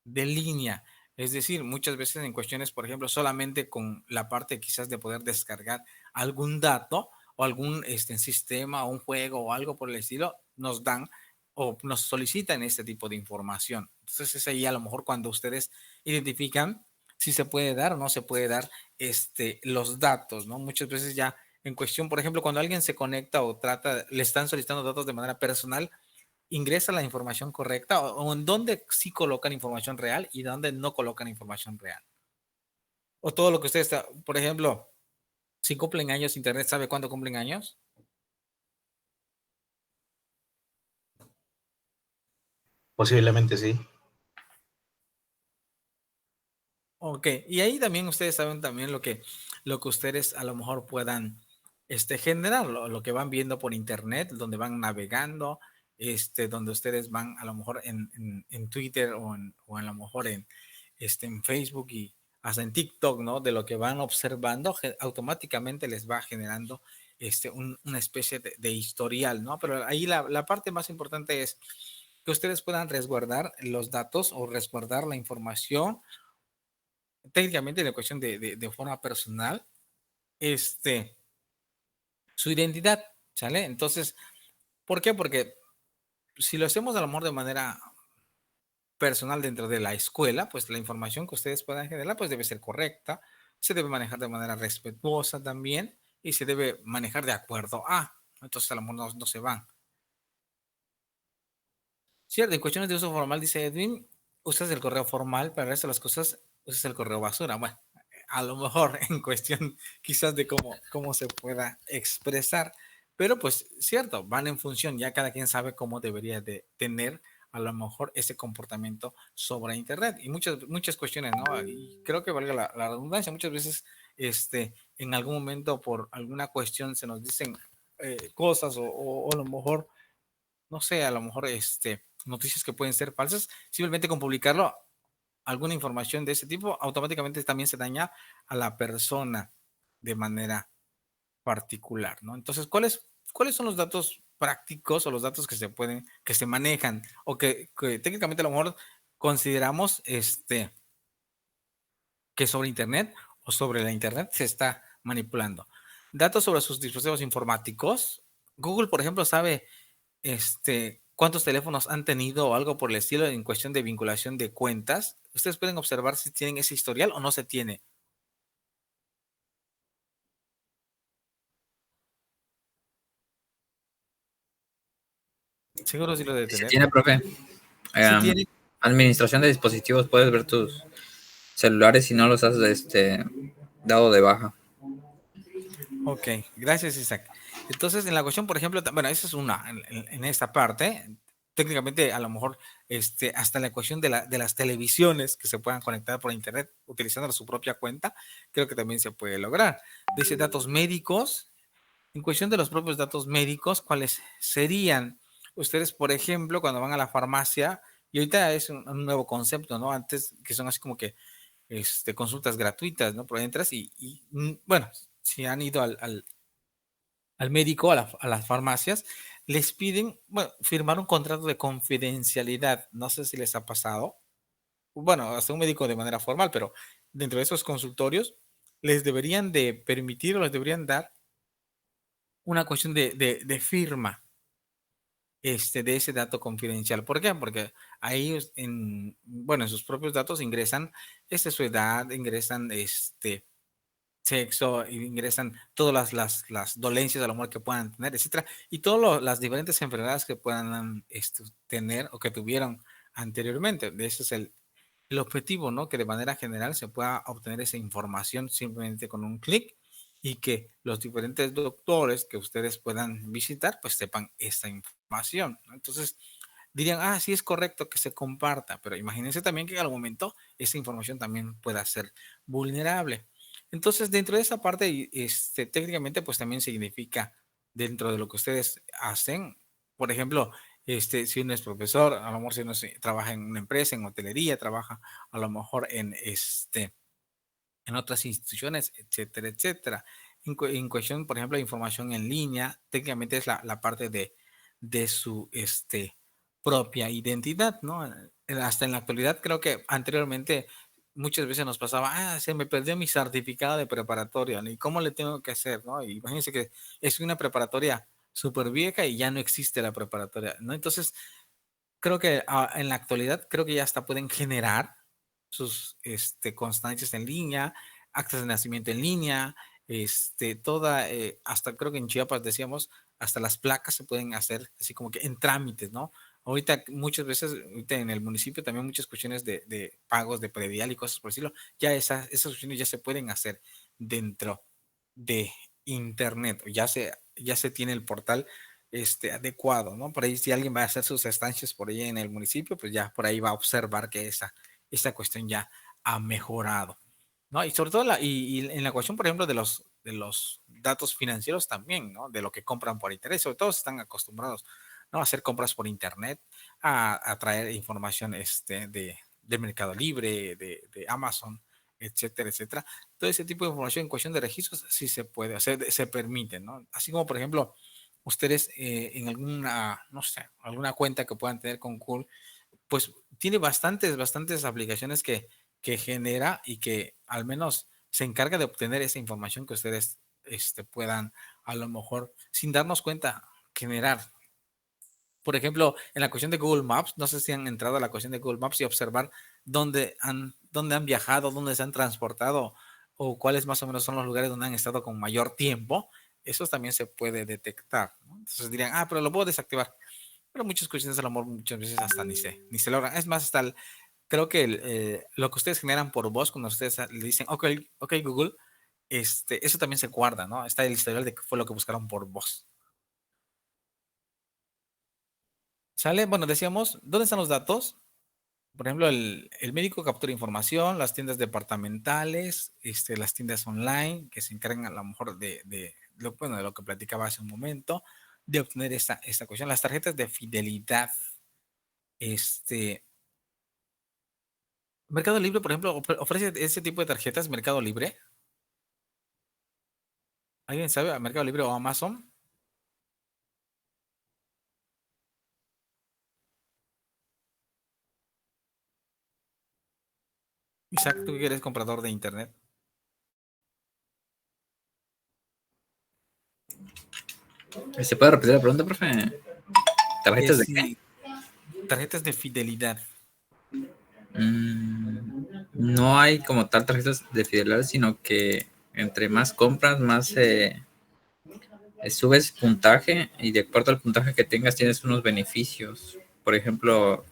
de línea. Es decir, muchas veces en cuestiones, por ejemplo, solamente con la parte quizás de poder descargar algún dato o algún sistema o un juego o algo por el estilo, nos dan o nos solicitan este tipo de información. Entonces es ahí a lo mejor cuando ustedes identifican si se puede dar o no se puede dar los datos, ¿no? Muchas veces ya en cuestión, por ejemplo, cuando alguien se conecta o le están solicitando datos de manera personal, ingresa la información correcta o en dónde sí colocan información real y dónde no colocan información real. O todo lo que ustedes, por ejemplo, si cumplen años, Internet sabe cuándo cumplen años. Posiblemente sí. Ok, y ahí también ustedes saben también lo que ustedes a lo mejor puedan generar, lo que van viendo por internet, donde van navegando, donde ustedes van a lo mejor en Twitter o a lo mejor en Facebook y hasta en TikTok, ¿no? De lo que van observando, automáticamente les va generando una especie de historial, ¿no? Pero ahí la parte más importante es que ustedes puedan resguardar los datos o resguardar la información técnicamente en la cuestión de forma personal, su identidad, ¿sale? Entonces, ¿por qué? Porque si lo hacemos a lo mejor de manera personal dentro de la escuela, pues la información que ustedes puedan generar, pues debe ser correcta, se debe manejar de manera respetuosa también y se debe manejar de acuerdo a, entonces a lo mejor no se van. Cierto, en cuestiones de uso formal, dice Edwin, usas el correo formal, para el resto de las cosas usas el correo basura. Bueno, a lo mejor en cuestión quizás de cómo se pueda expresar, pero pues cierto, van en función, ya cada quien sabe cómo debería de tener a lo mejor ese comportamiento sobre Internet y muchas cuestiones, ¿no? Y creo que valga la redundancia, muchas veces en algún momento por alguna cuestión se nos dicen cosas o a lo mejor, no sé, a lo mejor noticias que pueden ser falsas, simplemente con publicarlo alguna información de ese tipo, automáticamente también se daña a la persona de manera particular, ¿no? Entonces, ¿cuáles son los datos prácticos o los datos que se manejan o que técnicamente a lo mejor consideramos que sobre Internet o sobre la Internet se está manipulando? Datos sobre sus dispositivos informáticos. Google, por ejemplo, sabe cuántos teléfonos han tenido o algo por el estilo en cuestión de vinculación de cuentas. Ustedes pueden observar si tienen ese historial o no se tiene. Seguro sí lo debe Si se tener. tiene, profe. Sí tiene. Administración de dispositivos, puedes ver tus celulares si no los has dado de baja. Ok, gracias, Isaac. Entonces, en la cuestión, por ejemplo, bueno, esa es una, en esta parte, técnicamente a lo mejor hasta la cuestión de las televisiones que se puedan conectar por internet utilizando su propia cuenta, creo que también se puede lograr. Dice datos médicos. En cuestión de los propios datos médicos, ¿cuáles serían? Ustedes, por ejemplo, cuando van a la farmacia, y ahorita es un nuevo concepto, ¿no? Antes que son así como que consultas gratuitas, ¿no? Pero entras bueno, si han ido al médico, a las farmacias, les piden, bueno, firmar un contrato de confidencialidad. No sé si les ha pasado. Bueno, hasta un médico de manera formal, pero dentro de esos consultorios les deberían de permitir o les deberían dar una cuestión de firma de ese dato confidencial. ¿Por qué? Porque ahí bueno, en sus propios datos ingresan su edad, ingresan sexo, ingresan todas las dolencias a lo mejor que puedan tener, etcétera, y todas las diferentes enfermedades que puedan tener o que tuvieron anteriormente. De ese es el objetivo, ¿no? Que de manera general se pueda obtener esa información simplemente con un clic y que los diferentes doctores que ustedes puedan visitar, pues sepan esta información, ¿no? Entonces, dirían, ah, sí es correcto que se comparta, pero imagínense también que en algún momento esa información también pueda ser vulnerable. Entonces, dentro de esa parte, técnicamente, pues también significa dentro de lo que ustedes hacen, por ejemplo, si uno es profesor, a lo mejor si uno trabaja en una empresa, en hotelería, trabaja a lo mejor en otras instituciones, etcétera, etcétera. En cuestión, por ejemplo, de información en línea, técnicamente es la parte de su propia identidad, ¿no? Hasta en la actualidad, creo que anteriormente muchas veces nos pasaba, ah, se me perdió mi certificado de preparatoria, ¿no? ¿Y cómo le tengo que hacer, no? Y imagínense que es una preparatoria súper vieja y ya no existe la preparatoria, ¿no? Entonces, creo que en la actualidad, creo que ya hasta pueden generar sus constancias en línea, actas de nacimiento en línea, hasta creo que en Chiapas decíamos, hasta las placas se pueden hacer así como que en trámites, ¿no? Ahorita muchas veces, ahorita en el municipio también muchas cuestiones de pagos de predial y cosas por el estilo, ya esas cuestiones ya se pueden hacer dentro de internet, ya se tiene el portal adecuado, ¿no? Por ahí si alguien va a hacer sus estancias por ahí en el municipio, pues ya por ahí va a observar que esa cuestión ya ha mejorado, ¿no? Y sobre todo y en la cuestión, por ejemplo, de los datos financieros también, ¿no? De lo que compran por internet, sobre todo están acostumbrados, ¿no? A hacer compras por internet, a traer información de Mercado Libre, de Amazon, etcétera, etcétera. Todo ese tipo de información en cuestión de registros sí se puede hacer, se permite, ¿no? Así como, por ejemplo, ustedes en alguna, no sé, alguna cuenta que puedan tener con Google, pues tiene bastantes aplicaciones que genera y que al menos se encarga de obtener esa información que ustedes puedan a lo mejor sin darnos cuenta generar. Por ejemplo, en la cuestión de Google Maps, no sé si han entrado a la cuestión de Google Maps y observar dónde han viajado, dónde se han transportado o cuáles más o menos son los lugares donde han estado con mayor tiempo. Eso también se puede detectar, ¿no? Entonces dirían, ah, pero lo puedo desactivar. Pero muchas cuestiones del amor muchas veces hasta ni se logran. Es más, creo que lo que ustedes generan por voz, cuando ustedes le dicen, ok, ok Google, eso también se guarda, ¿no? Está el historial de qué fue lo que buscaron por voz. ¿Sale? Bueno, decíamos, ¿dónde están los datos? Por ejemplo, el médico captura información, las tiendas departamentales, las tiendas online que se encargan a lo mejor bueno, de lo que platicaba hace un momento, de obtener esta cuestión. Las tarjetas de fidelidad. Mercado Libre, por ejemplo, ofrece ese tipo de tarjetas Mercado Libre. ¿Alguien sabe? ¿Mercado Libre o Amazon? Isaac, tú que eres comprador de internet. ¿Se puede repetir la pregunta, profe? ¿Tarjetas de qué? Sí, tarjetas de fidelidad. No hay como tal tarjetas de fidelidad, sino que entre más compras, más subes puntaje y de acuerdo al puntaje que tengas tienes unos beneficios. Por ejemplo,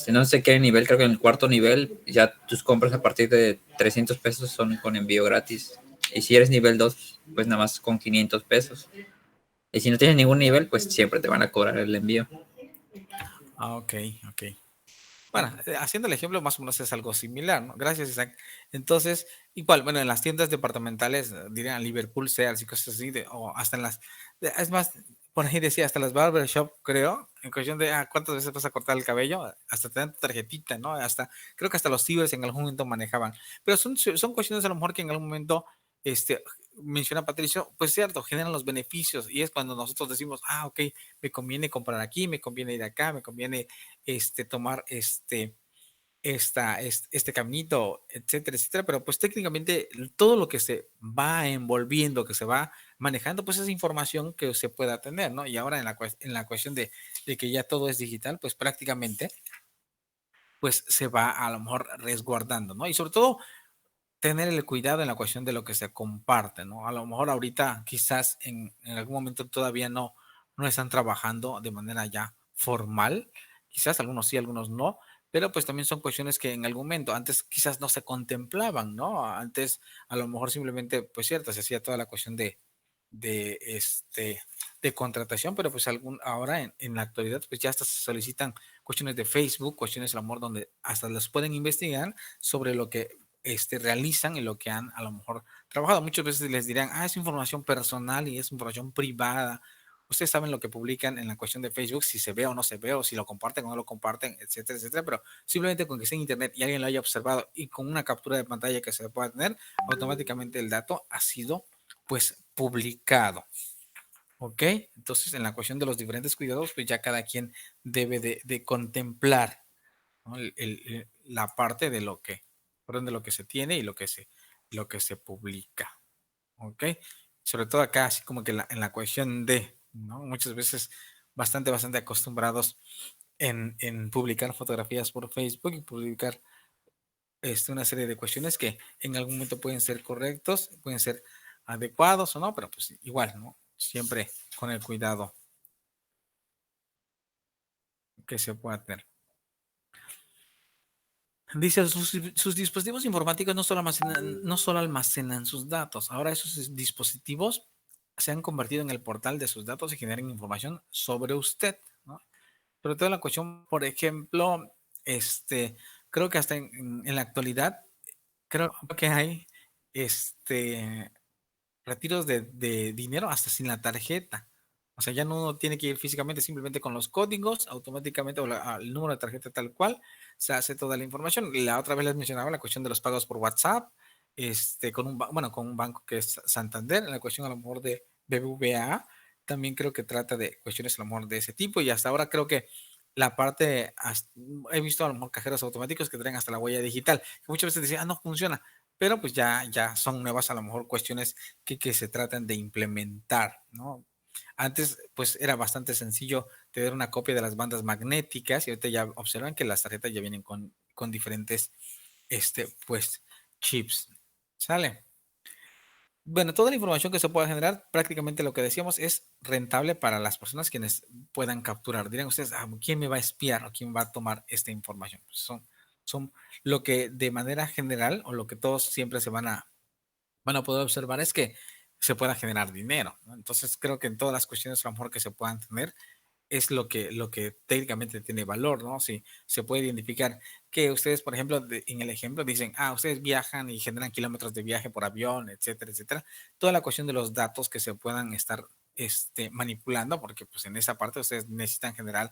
no sé qué nivel, creo que en el cuarto nivel ya tus compras a partir de 300 pesos son con envío gratis. Y si eres nivel 2, pues nada más con 500 pesos. Y si no tienes ningún nivel, pues siempre te van a cobrar el envío. Ah, ok. Bueno, haciendo el ejemplo, más o menos es algo similar, ¿no? Gracias, Isaac. Entonces, igual, bueno, en las tiendas departamentales, dirían Liverpool, Sears y cosas así, o hasta es más, por ahí decía, hasta las barbershop, creo, en cuestión de cuántas veces vas a cortar el cabello, hasta te dan tu tarjetita, ¿no? Creo que hasta los cibers en algún momento manejaban. Pero son cuestiones a lo mejor que en algún momento, menciona Patricio, pues cierto, generan los beneficios y es cuando nosotros decimos, ok, me conviene comprar aquí, me conviene ir acá, me conviene tomar este caminito, etcétera, etcétera, pero pues técnicamente todo lo que se va envolviendo, que se va manejando, pues es información que se pueda tener, ¿no? Y ahora en la cuestión de que ya todo es digital, pues prácticamente, pues se va a lo mejor resguardando, ¿no? Y sobre todo tener el cuidado en la cuestión de lo que se comparte, ¿no? A lo mejor ahorita quizás en algún momento todavía no están trabajando de manera ya formal, quizás algunos sí, algunos no, pero pues también son cuestiones que en algún momento antes quizás no se contemplaban, ¿no? Antes a lo mejor simplemente, pues cierto, se hacía toda la cuestión de contratación, pero pues ahora en la actualidad pues ya hasta se solicitan cuestiones de Facebook, cuestiones del amor, donde hasta las pueden investigar sobre lo que realizan y lo que han a lo mejor trabajado. Muchas veces les dirán, es información personal y es información privada. Ustedes saben lo que publican en la cuestión de Facebook, si se ve o no se ve, o si lo comparten o no lo comparten, etcétera, etcétera. Pero simplemente con que esté en internet y alguien lo haya observado y con una captura de pantalla que se pueda tener, automáticamente el dato ha sido pues publicado. ¿Ok? Entonces, en la cuestión de los diferentes cuidados, pues ya cada quien debe de contemplar, ¿no? La parte de lo que, perdón, de lo que se tiene y lo que se publica. ¿Ok? Sobre todo acá, así como que en la cuestión de, ¿no? Muchas veces bastante acostumbrados en publicar fotografías por Facebook y publicar una serie de cuestiones que en algún momento pueden ser correctos, pueden ser adecuados o no, pero pues igual, ¿no? Siempre con el cuidado que se pueda tener. Dice, sus dispositivos informáticos no solo almacenan sus datos, ahora esos dispositivos se han convertido en el portal de sus datos y generan información sobre usted, ¿no? Pero toda la cuestión, por ejemplo, creo que hasta en la actualidad, creo que hay retiros de dinero hasta sin la tarjeta. O sea, ya no tiene que ir físicamente, simplemente con los códigos, automáticamente, o el número de tarjeta tal cual, se hace toda la información. La otra vez les mencionaba la cuestión de los pagos por WhatsApp, con un banco que es Santander, en la cuestión a lo mejor de BBVA, también creo que trata de cuestiones a lo mejor de ese tipo, y hasta ahora creo que la parte, he visto a lo mejor cajeros automáticos que traen hasta la huella digital, que muchas veces decían, no funciona, pero pues ya son nuevas a lo mejor cuestiones que se tratan de implementar, ¿no? Antes, pues era bastante sencillo tener una copia de las bandas magnéticas y ahorita ya observan que las tarjetas ya vienen con diferentes, pues, chips. ¿Sale? Bueno, toda la información que se pueda generar, prácticamente lo que decíamos, es rentable para las personas quienes puedan capturar. Dirán ustedes, ¿quién me va a espiar o quién va a tomar esta información? Pues son lo que de manera general o lo que todos siempre se van a poder observar es que se pueda generar dinero, ¿no? Entonces creo que en todas las cuestiones a lo mejor que se puedan tener es lo que técnicamente tiene valor, ¿no? Si se puede identificar que ustedes, por ejemplo, en el ejemplo dicen, ustedes viajan y generan kilómetros de viaje por avión, etcétera, etcétera. Toda la cuestión de los datos que se puedan estar manipulando, porque pues en esa parte ustedes necesitan generar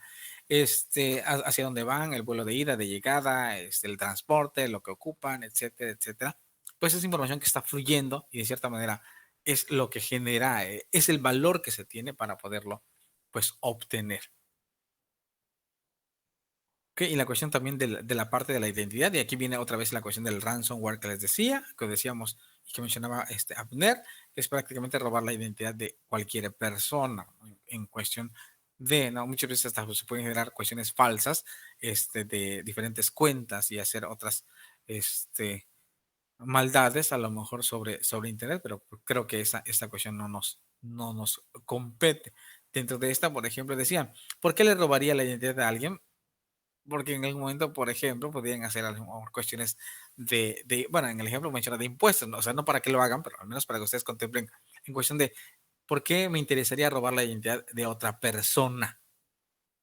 hacia dónde van, el vuelo de ida, de llegada, el transporte, lo que ocupan, etcétera, etcétera. Pues es información que está fluyendo y de cierta manera es lo que genera, es el valor que se tiene para poderlo pues obtener. Okay, y la cuestión también de la parte de la identidad, y aquí viene otra vez la cuestión del ransomware que les decía, que decíamos y que mencionaba Abner, que es prácticamente robar la identidad de cualquier persona, ¿no? En cuestión de, ¿no? Muchas veces hasta se pueden generar cuestiones falsas de diferentes cuentas y hacer otras maldades a lo mejor sobre internet, pero creo que esta cuestión no nos compete. Dentro de esta, por ejemplo, decían, ¿por qué le robaría la identidad a alguien? Porque en algún momento, por ejemplo, podrían hacer cuestiones bueno, en el ejemplo menciona de impuestos, ¿no? O sea, no para que lo hagan, pero al menos para que ustedes contemplen en cuestión de, ¿por qué me interesaría robar la identidad de otra persona?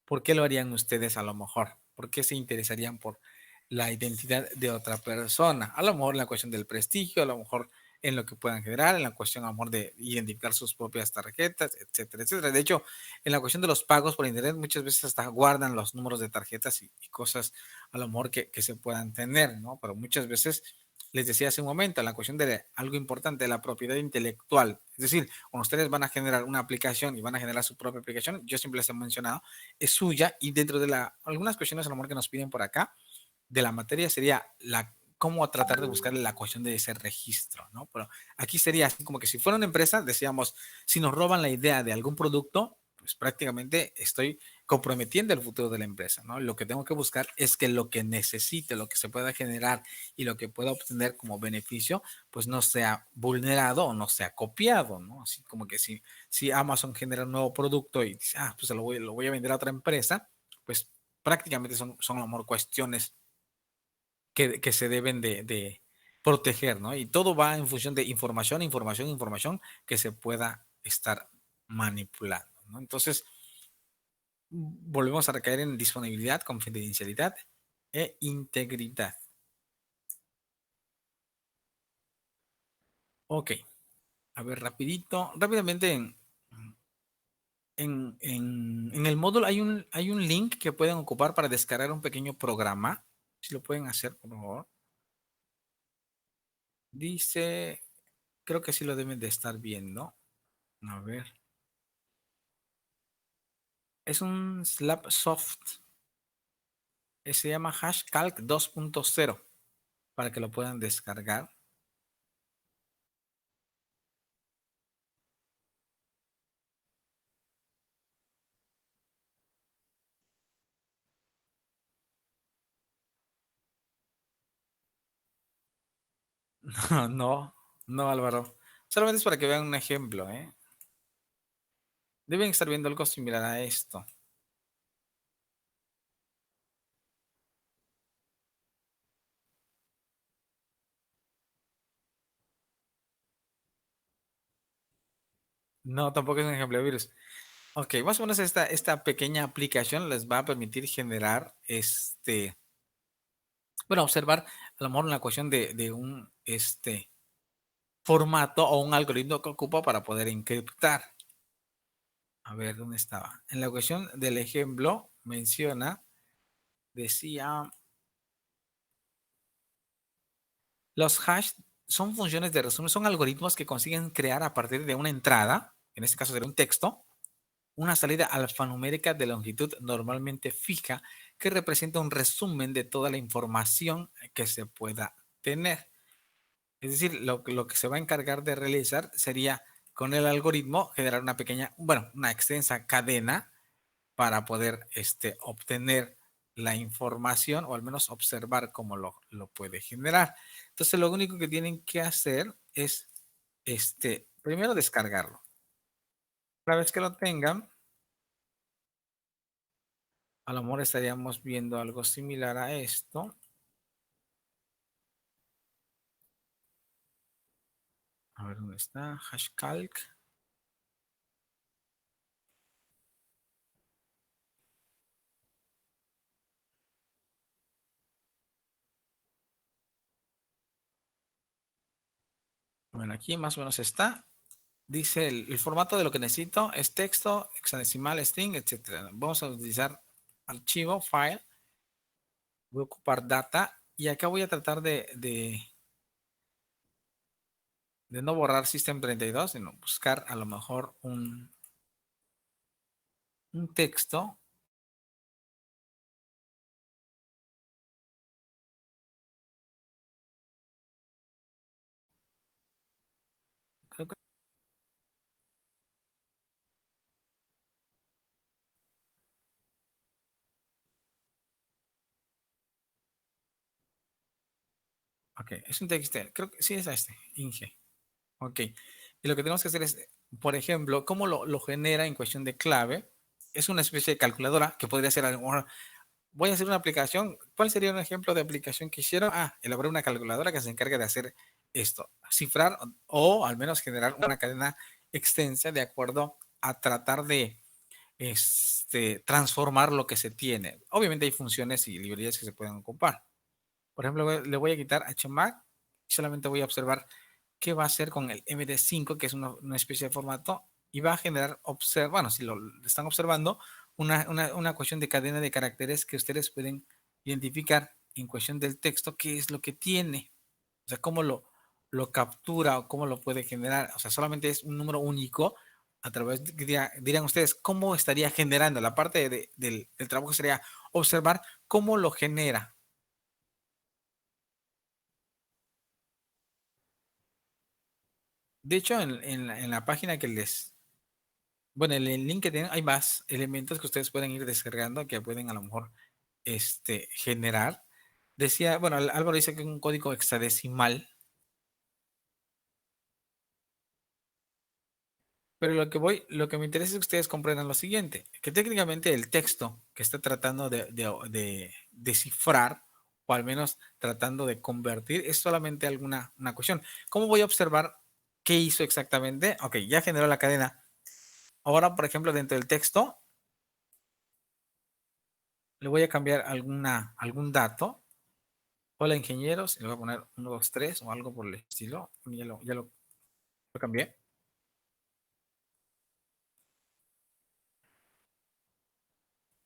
¿Por qué lo harían ustedes a lo mejor? ¿Por qué se interesarían por la identidad de otra persona? A lo mejor en la cuestión del prestigio, a lo mejor en lo que puedan generar, en la cuestión a lo mejor de identificar sus propias tarjetas, etcétera, etcétera. De hecho, en la cuestión de los pagos por internet, muchas veces hasta guardan los números de tarjetas y cosas a lo mejor que se puedan tener, ¿no? Pero muchas veces, les decía hace un momento, en la cuestión de algo importante, de la propiedad intelectual. Es decir, cuando ustedes van a generar una aplicación y van a generar su propia aplicación, yo siempre les he mencionado, es suya, y dentro de algunas cuestiones a lo mejor que nos piden por acá, de la materia sería cómo tratar de buscar la cuestión de ese registro, ¿no? Pero aquí sería así como que si fuera una empresa, decíamos, si nos roban la idea de algún producto, pues prácticamente estoy comprometiendo el futuro de la empresa, ¿no? Lo que tengo que buscar es que lo que necesite, lo que se pueda generar y lo que pueda obtener como beneficio, pues no sea vulnerado o no sea copiado, ¿no? Así como que si Amazon genera un nuevo producto y dice, pues lo voy a vender a otra empresa, pues prácticamente son a lo mejor cuestiones que se deben de proteger, ¿no? Y todo va en función de información que se pueda estar manipulando, ¿no? Entonces, volvemos a recaer en disponibilidad, confidencialidad e integridad. Ok, a ver, rápidamente en el módulo hay un link que pueden ocupar para descargar un pequeño programa. Si lo pueden hacer, por favor. Dice, creo que sí lo deben de estar viendo. A ver. Es un Slapsoft. Se llama HashCalc 2.0 para que lo puedan descargar. No, no, Álvaro. Solamente es para que vean un ejemplo, ¿eh? Deben estar viendo algo similar a esto. No, tampoco es un ejemplo de virus. Ok, más o menos esta pequeña aplicación les va a permitir generar bueno, observar a lo mejor una cuestión de un formato o un algoritmo que ocupa para poder encriptar. A ver, ¿dónde estaba? En la cuestión del ejemplo menciona, decía, los hash son funciones de resumen, son algoritmos que consiguen crear a partir de una entrada, en este caso sería un texto, una salida alfanumérica de longitud normalmente fija que representa un resumen de toda la información que se pueda tener. Es decir, lo que se va a encargar de realizar sería con el algoritmo generar una pequeña, bueno, una extensa cadena para poder obtener la información o al menos observar cómo lo puede generar. Entonces, lo único que tienen que hacer es primero descargarlo. Una vez que lo tengan, a lo mejor estaríamos viendo algo similar a esto. A ver dónde está. Hashcalc. Bueno, aquí más o menos está. Dice el formato de lo que necesito es texto, hexadecimal, string, etc. Vamos a utilizar archivo, file. Voy a ocupar data. Y acá voy a tratar de no borrar System32, sino buscar a lo mejor un texto. Creo que ok, es un texto. Creo que sí es Inge. Ok. Y lo que tenemos que hacer es, por ejemplo, cómo lo genera en cuestión de clave. Es una especie de calculadora que podría ser a lo mejor. Voy a hacer una aplicación. ¿Cuál sería un ejemplo de aplicación que hicieron? Elaborar una calculadora que se encargue de hacer esto, cifrar o al menos generar una cadena extensa de acuerdo a tratar de transformar lo que se tiene. Obviamente hay funciones y librerías que se pueden ocupar. Por ejemplo, le voy a quitar HMAC y solamente voy a observar qué va a hacer con el MD5, que es una especie de formato, y va a generar, bueno, si lo están observando, una cuestión de cadena de caracteres que ustedes pueden identificar en cuestión del texto qué es lo que tiene, o sea, cómo lo captura o cómo lo puede generar, o sea, solamente es un número único. A través, dirán ustedes, ¿cómo estaría generando? La parte del trabajo sería observar cómo lo genera. De hecho, en la página que bueno, en el link que tienen, hay más elementos que ustedes pueden ir descargando que pueden a lo mejor generar. Decía, bueno, Álvaro dice que es un código hexadecimal, pero lo que me interesa es que ustedes comprendan lo siguiente, que técnicamente el texto que está tratando de descifrar, o al menos tratando de convertir, es solamente una cuestión. ¿Cómo voy a observar ¿qué hizo exactamente? Ok, ya generó la cadena. Ahora, por ejemplo, dentro del texto, le voy a cambiar algún dato. Hola, ingenieros. Le voy a poner 1, 2, 3 o algo por el estilo. Ya lo cambié.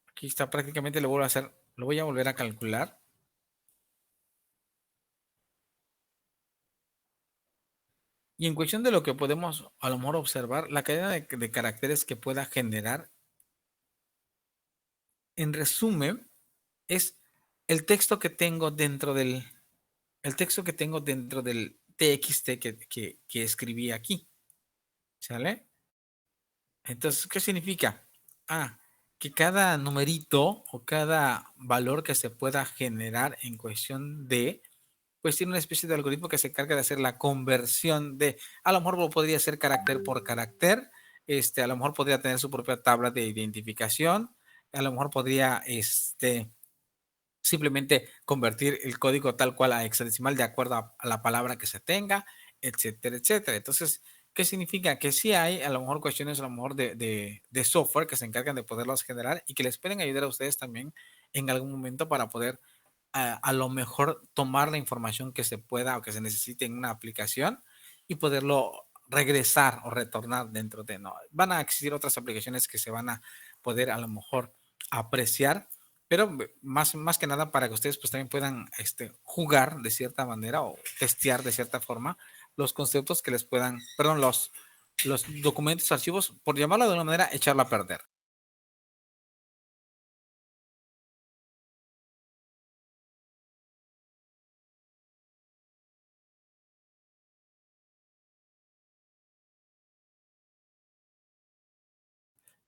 Aquí está, prácticamente lo vuelvo a hacer. Lo voy a volver a calcular. Y en cuestión de lo que podemos a lo mejor observar, la cadena de caracteres que pueda generar, en resumen, es el texto que tengo dentro del, el texto que tengo dentro del TXT que escribí aquí. ¿Sale? Entonces, ¿qué significa? Que cada numerito o cada valor que se pueda generar en cuestión de, pues tiene una especie de algoritmo que se encarga de hacer la conversión de, a lo mejor podría ser carácter por carácter, a lo mejor podría tener su propia tabla de identificación, a lo mejor podría, simplemente convertir el código tal cual a hexadecimal de acuerdo a la palabra que se tenga, etcétera, etcétera. Entonces, ¿qué significa? Que sí hay a lo mejor cuestiones a lo mejor de software que se encargan de poderlos generar y que les pueden ayudar a ustedes también en algún momento para poder a lo mejor tomar la información que se pueda o que se necesite en una aplicación y poderlo regresar o retornar dentro de, ¿no? Van a existir otras aplicaciones que se van a poder a lo mejor apreciar, pero más que nada para que ustedes pues también puedan jugar de cierta manera o testear de cierta forma los conceptos que les puedan, perdón, los documentos, archivos, por llamarlo de una manera, echarlo a perder.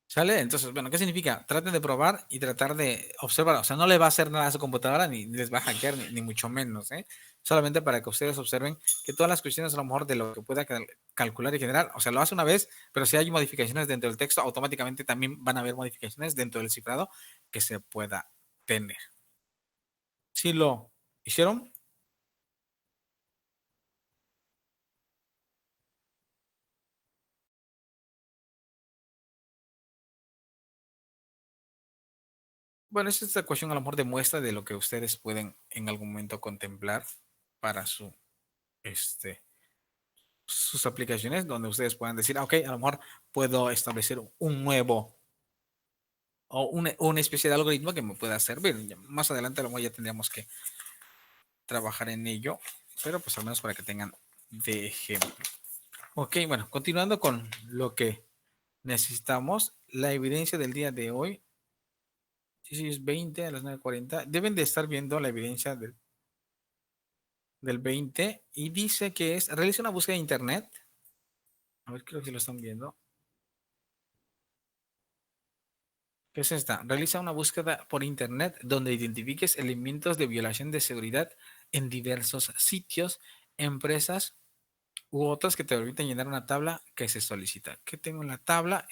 ¿Sale? Entonces, bueno, ¿qué significa? Traten de probar y tratar de observar. O sea, no le va a hacer nada a su computadora, ni les va a hackear, ni mucho menos, ¿eh? Solamente para que ustedes observen que todas las cuestiones, a lo mejor, de lo que pueda calcular y generar, o sea, lo hace una vez, pero si hay modificaciones dentro del texto, automáticamente también van a haber modificaciones dentro del cifrado que se pueda tener. ¿Sí lo hicieron? Bueno, esta cuestión a lo mejor demuestra de lo que ustedes pueden en algún momento contemplar para sus aplicaciones, donde ustedes puedan decir, ok, a lo mejor puedo establecer un nuevo o una especie de algoritmo que me pueda servir. Más adelante a lo mejor ya tendríamos que trabajar en ello, pero pues al menos para que tengan de ejemplo. Ok, bueno, continuando con lo que necesitamos, la evidencia del día de hoy, si es 20 a las 9:40, deben de estar viendo la evidencia del 20 y dice que es, realiza una búsqueda de internet. A ver, creo que lo están viendo. ¿Qué es esta? Realiza una búsqueda por internet donde identifiques elementos de violación de seguridad en diversos sitios, empresas u otras que te permiten llenar una tabla que se solicita. ¿Qué tengo en la tabla?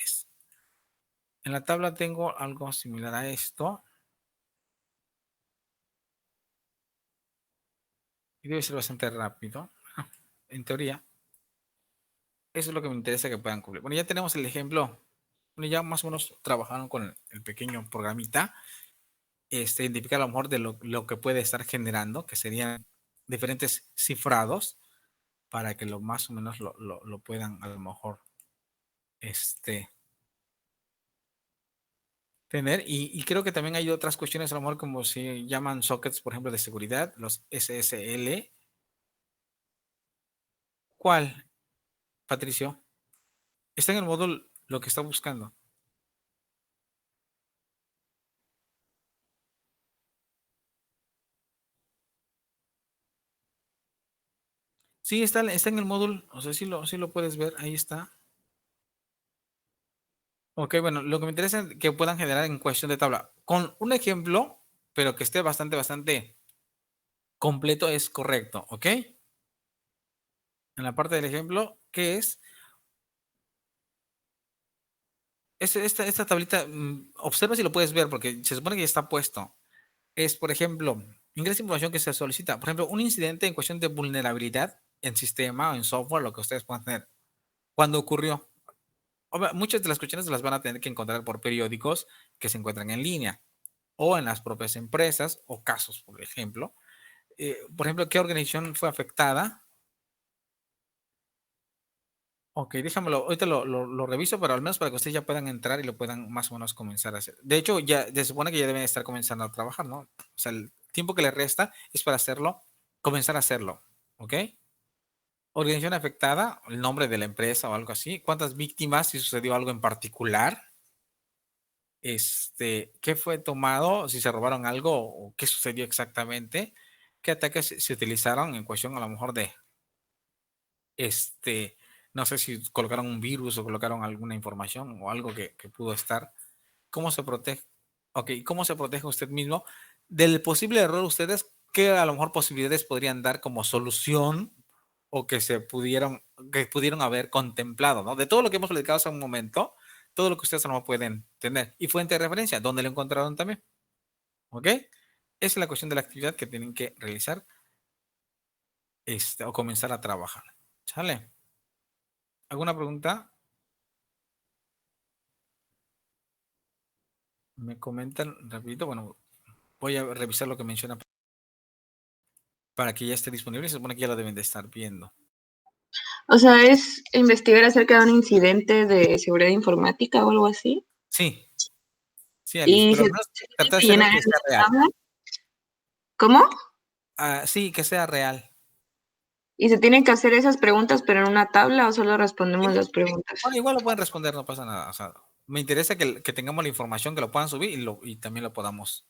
En la tabla tengo algo similar a esto. Y debe ser bastante rápido. En teoría, eso es lo que me interesa que puedan cumplir. Bueno, ya tenemos el ejemplo. Bueno, ya más o menos trabajaron con el pequeño programita. Identificar a lo mejor de lo que puede estar generando, que serían diferentes cifrados, para que lo más o menos lo puedan a lo mejor tener. Y creo que también hay otras cuestiones, a lo mejor como se llaman sockets, por ejemplo, de seguridad, los SSL. ¿Cuál, Patricio? Está en el módulo lo que está buscando. Sí, está en el módulo, o sea, sí lo puedes ver, ahí está. Ok, bueno, lo que me interesa es que puedan generar en cuestión de tabla. Con un ejemplo, pero que esté bastante completo, es correcto, ¿ok? En la parte del ejemplo, ¿qué es? Esta tablita, observa si lo puedes ver, porque se supone que ya está puesto. Es, por ejemplo, ingresa información que se solicita. Por ejemplo, un incidente en cuestión de vulnerabilidad en sistema o en software, lo que ustedes puedan tener. ¿Cuándo ocurrió? Muchas de las cuestiones las van a tener que encontrar por periódicos que se encuentran en línea o en las propias empresas o casos, por ejemplo. ¿Qué organización fue afectada? Ok, déjamelo, ahorita lo reviso, pero al menos para que ustedes ya puedan entrar y lo puedan más o menos comenzar a hacer. De hecho, ya se supone que ya deben estar comenzando a trabajar, ¿no? O sea, el tiempo que les resta es para hacerlo, comenzar a hacerlo, ¿ok? Organización afectada, el nombre de la empresa o algo así. ¿Cuántas víctimas? Si sucedió algo en particular. ¿Qué fue tomado? Si se robaron algo o qué sucedió exactamente. ¿Qué ataques se utilizaron en cuestión a lo mejor de, no sé si colocaron un virus o colocaron alguna información o algo que pudo estar? ¿Cómo se protege? Ok, ¿cómo se protege usted mismo del posible error? Ustedes, ¿qué a lo mejor posibilidades podrían dar como solución o que pudieron haber contemplado, ¿no? De todo lo que hemos platicado hace un momento, todo lo que ustedes no pueden tener. Y fuente de referencia, ¿dónde lo encontraron también? ¿Ok? Esa es la cuestión de la actividad que tienen que realizar o comenzar a trabajar. ¿Sale? ¿Alguna pregunta? Me comentan rapidito. Bueno, voy a revisar lo que menciona para que ya esté disponible. Se supone que ya lo deben de estar viendo. O sea, es investigar acerca de un incidente de seguridad informática o algo así. Sí, sí, Alice, Y pero se, al menos se tiene tratar de que hacer algo llenar que en sea la real. tabla. ¿Cómo? Sí, que sea real. Y se tienen que hacer esas preguntas, pero en una tabla o solo respondemos las preguntas. Bueno, igual lo pueden responder, no pasa nada. O sea, me interesa que tengamos la información, que lo puedan subir y también lo podamos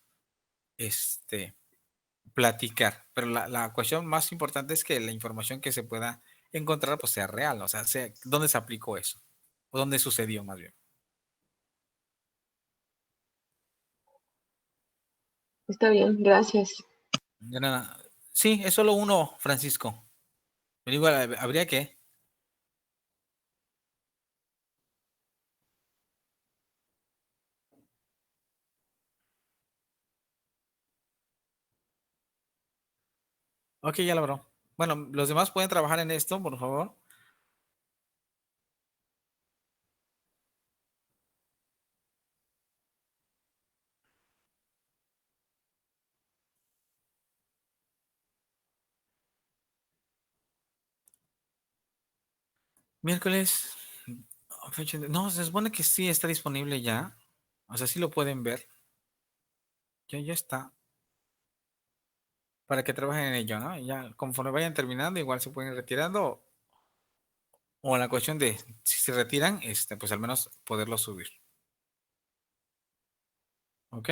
platicar. Pero la cuestión más importante es que la información que se pueda encontrar pues sea real, o sea, dónde se aplicó eso, o dónde sucedió más bien. Está bien, gracias. De nada. Sí, es solo uno, Francisco. Pero igual habría que. Ok, ya lo abro. Bueno, los demás pueden trabajar en esto, por favor. Miércoles. No, se supone que sí está disponible ya. O sea, sí lo pueden ver. Ya está. Para que trabajen en ello, ¿no? Y ya conforme vayan terminando, igual se pueden ir retirando. O la cuestión de si se retiran, pues al menos poderlo subir. ¿Ok?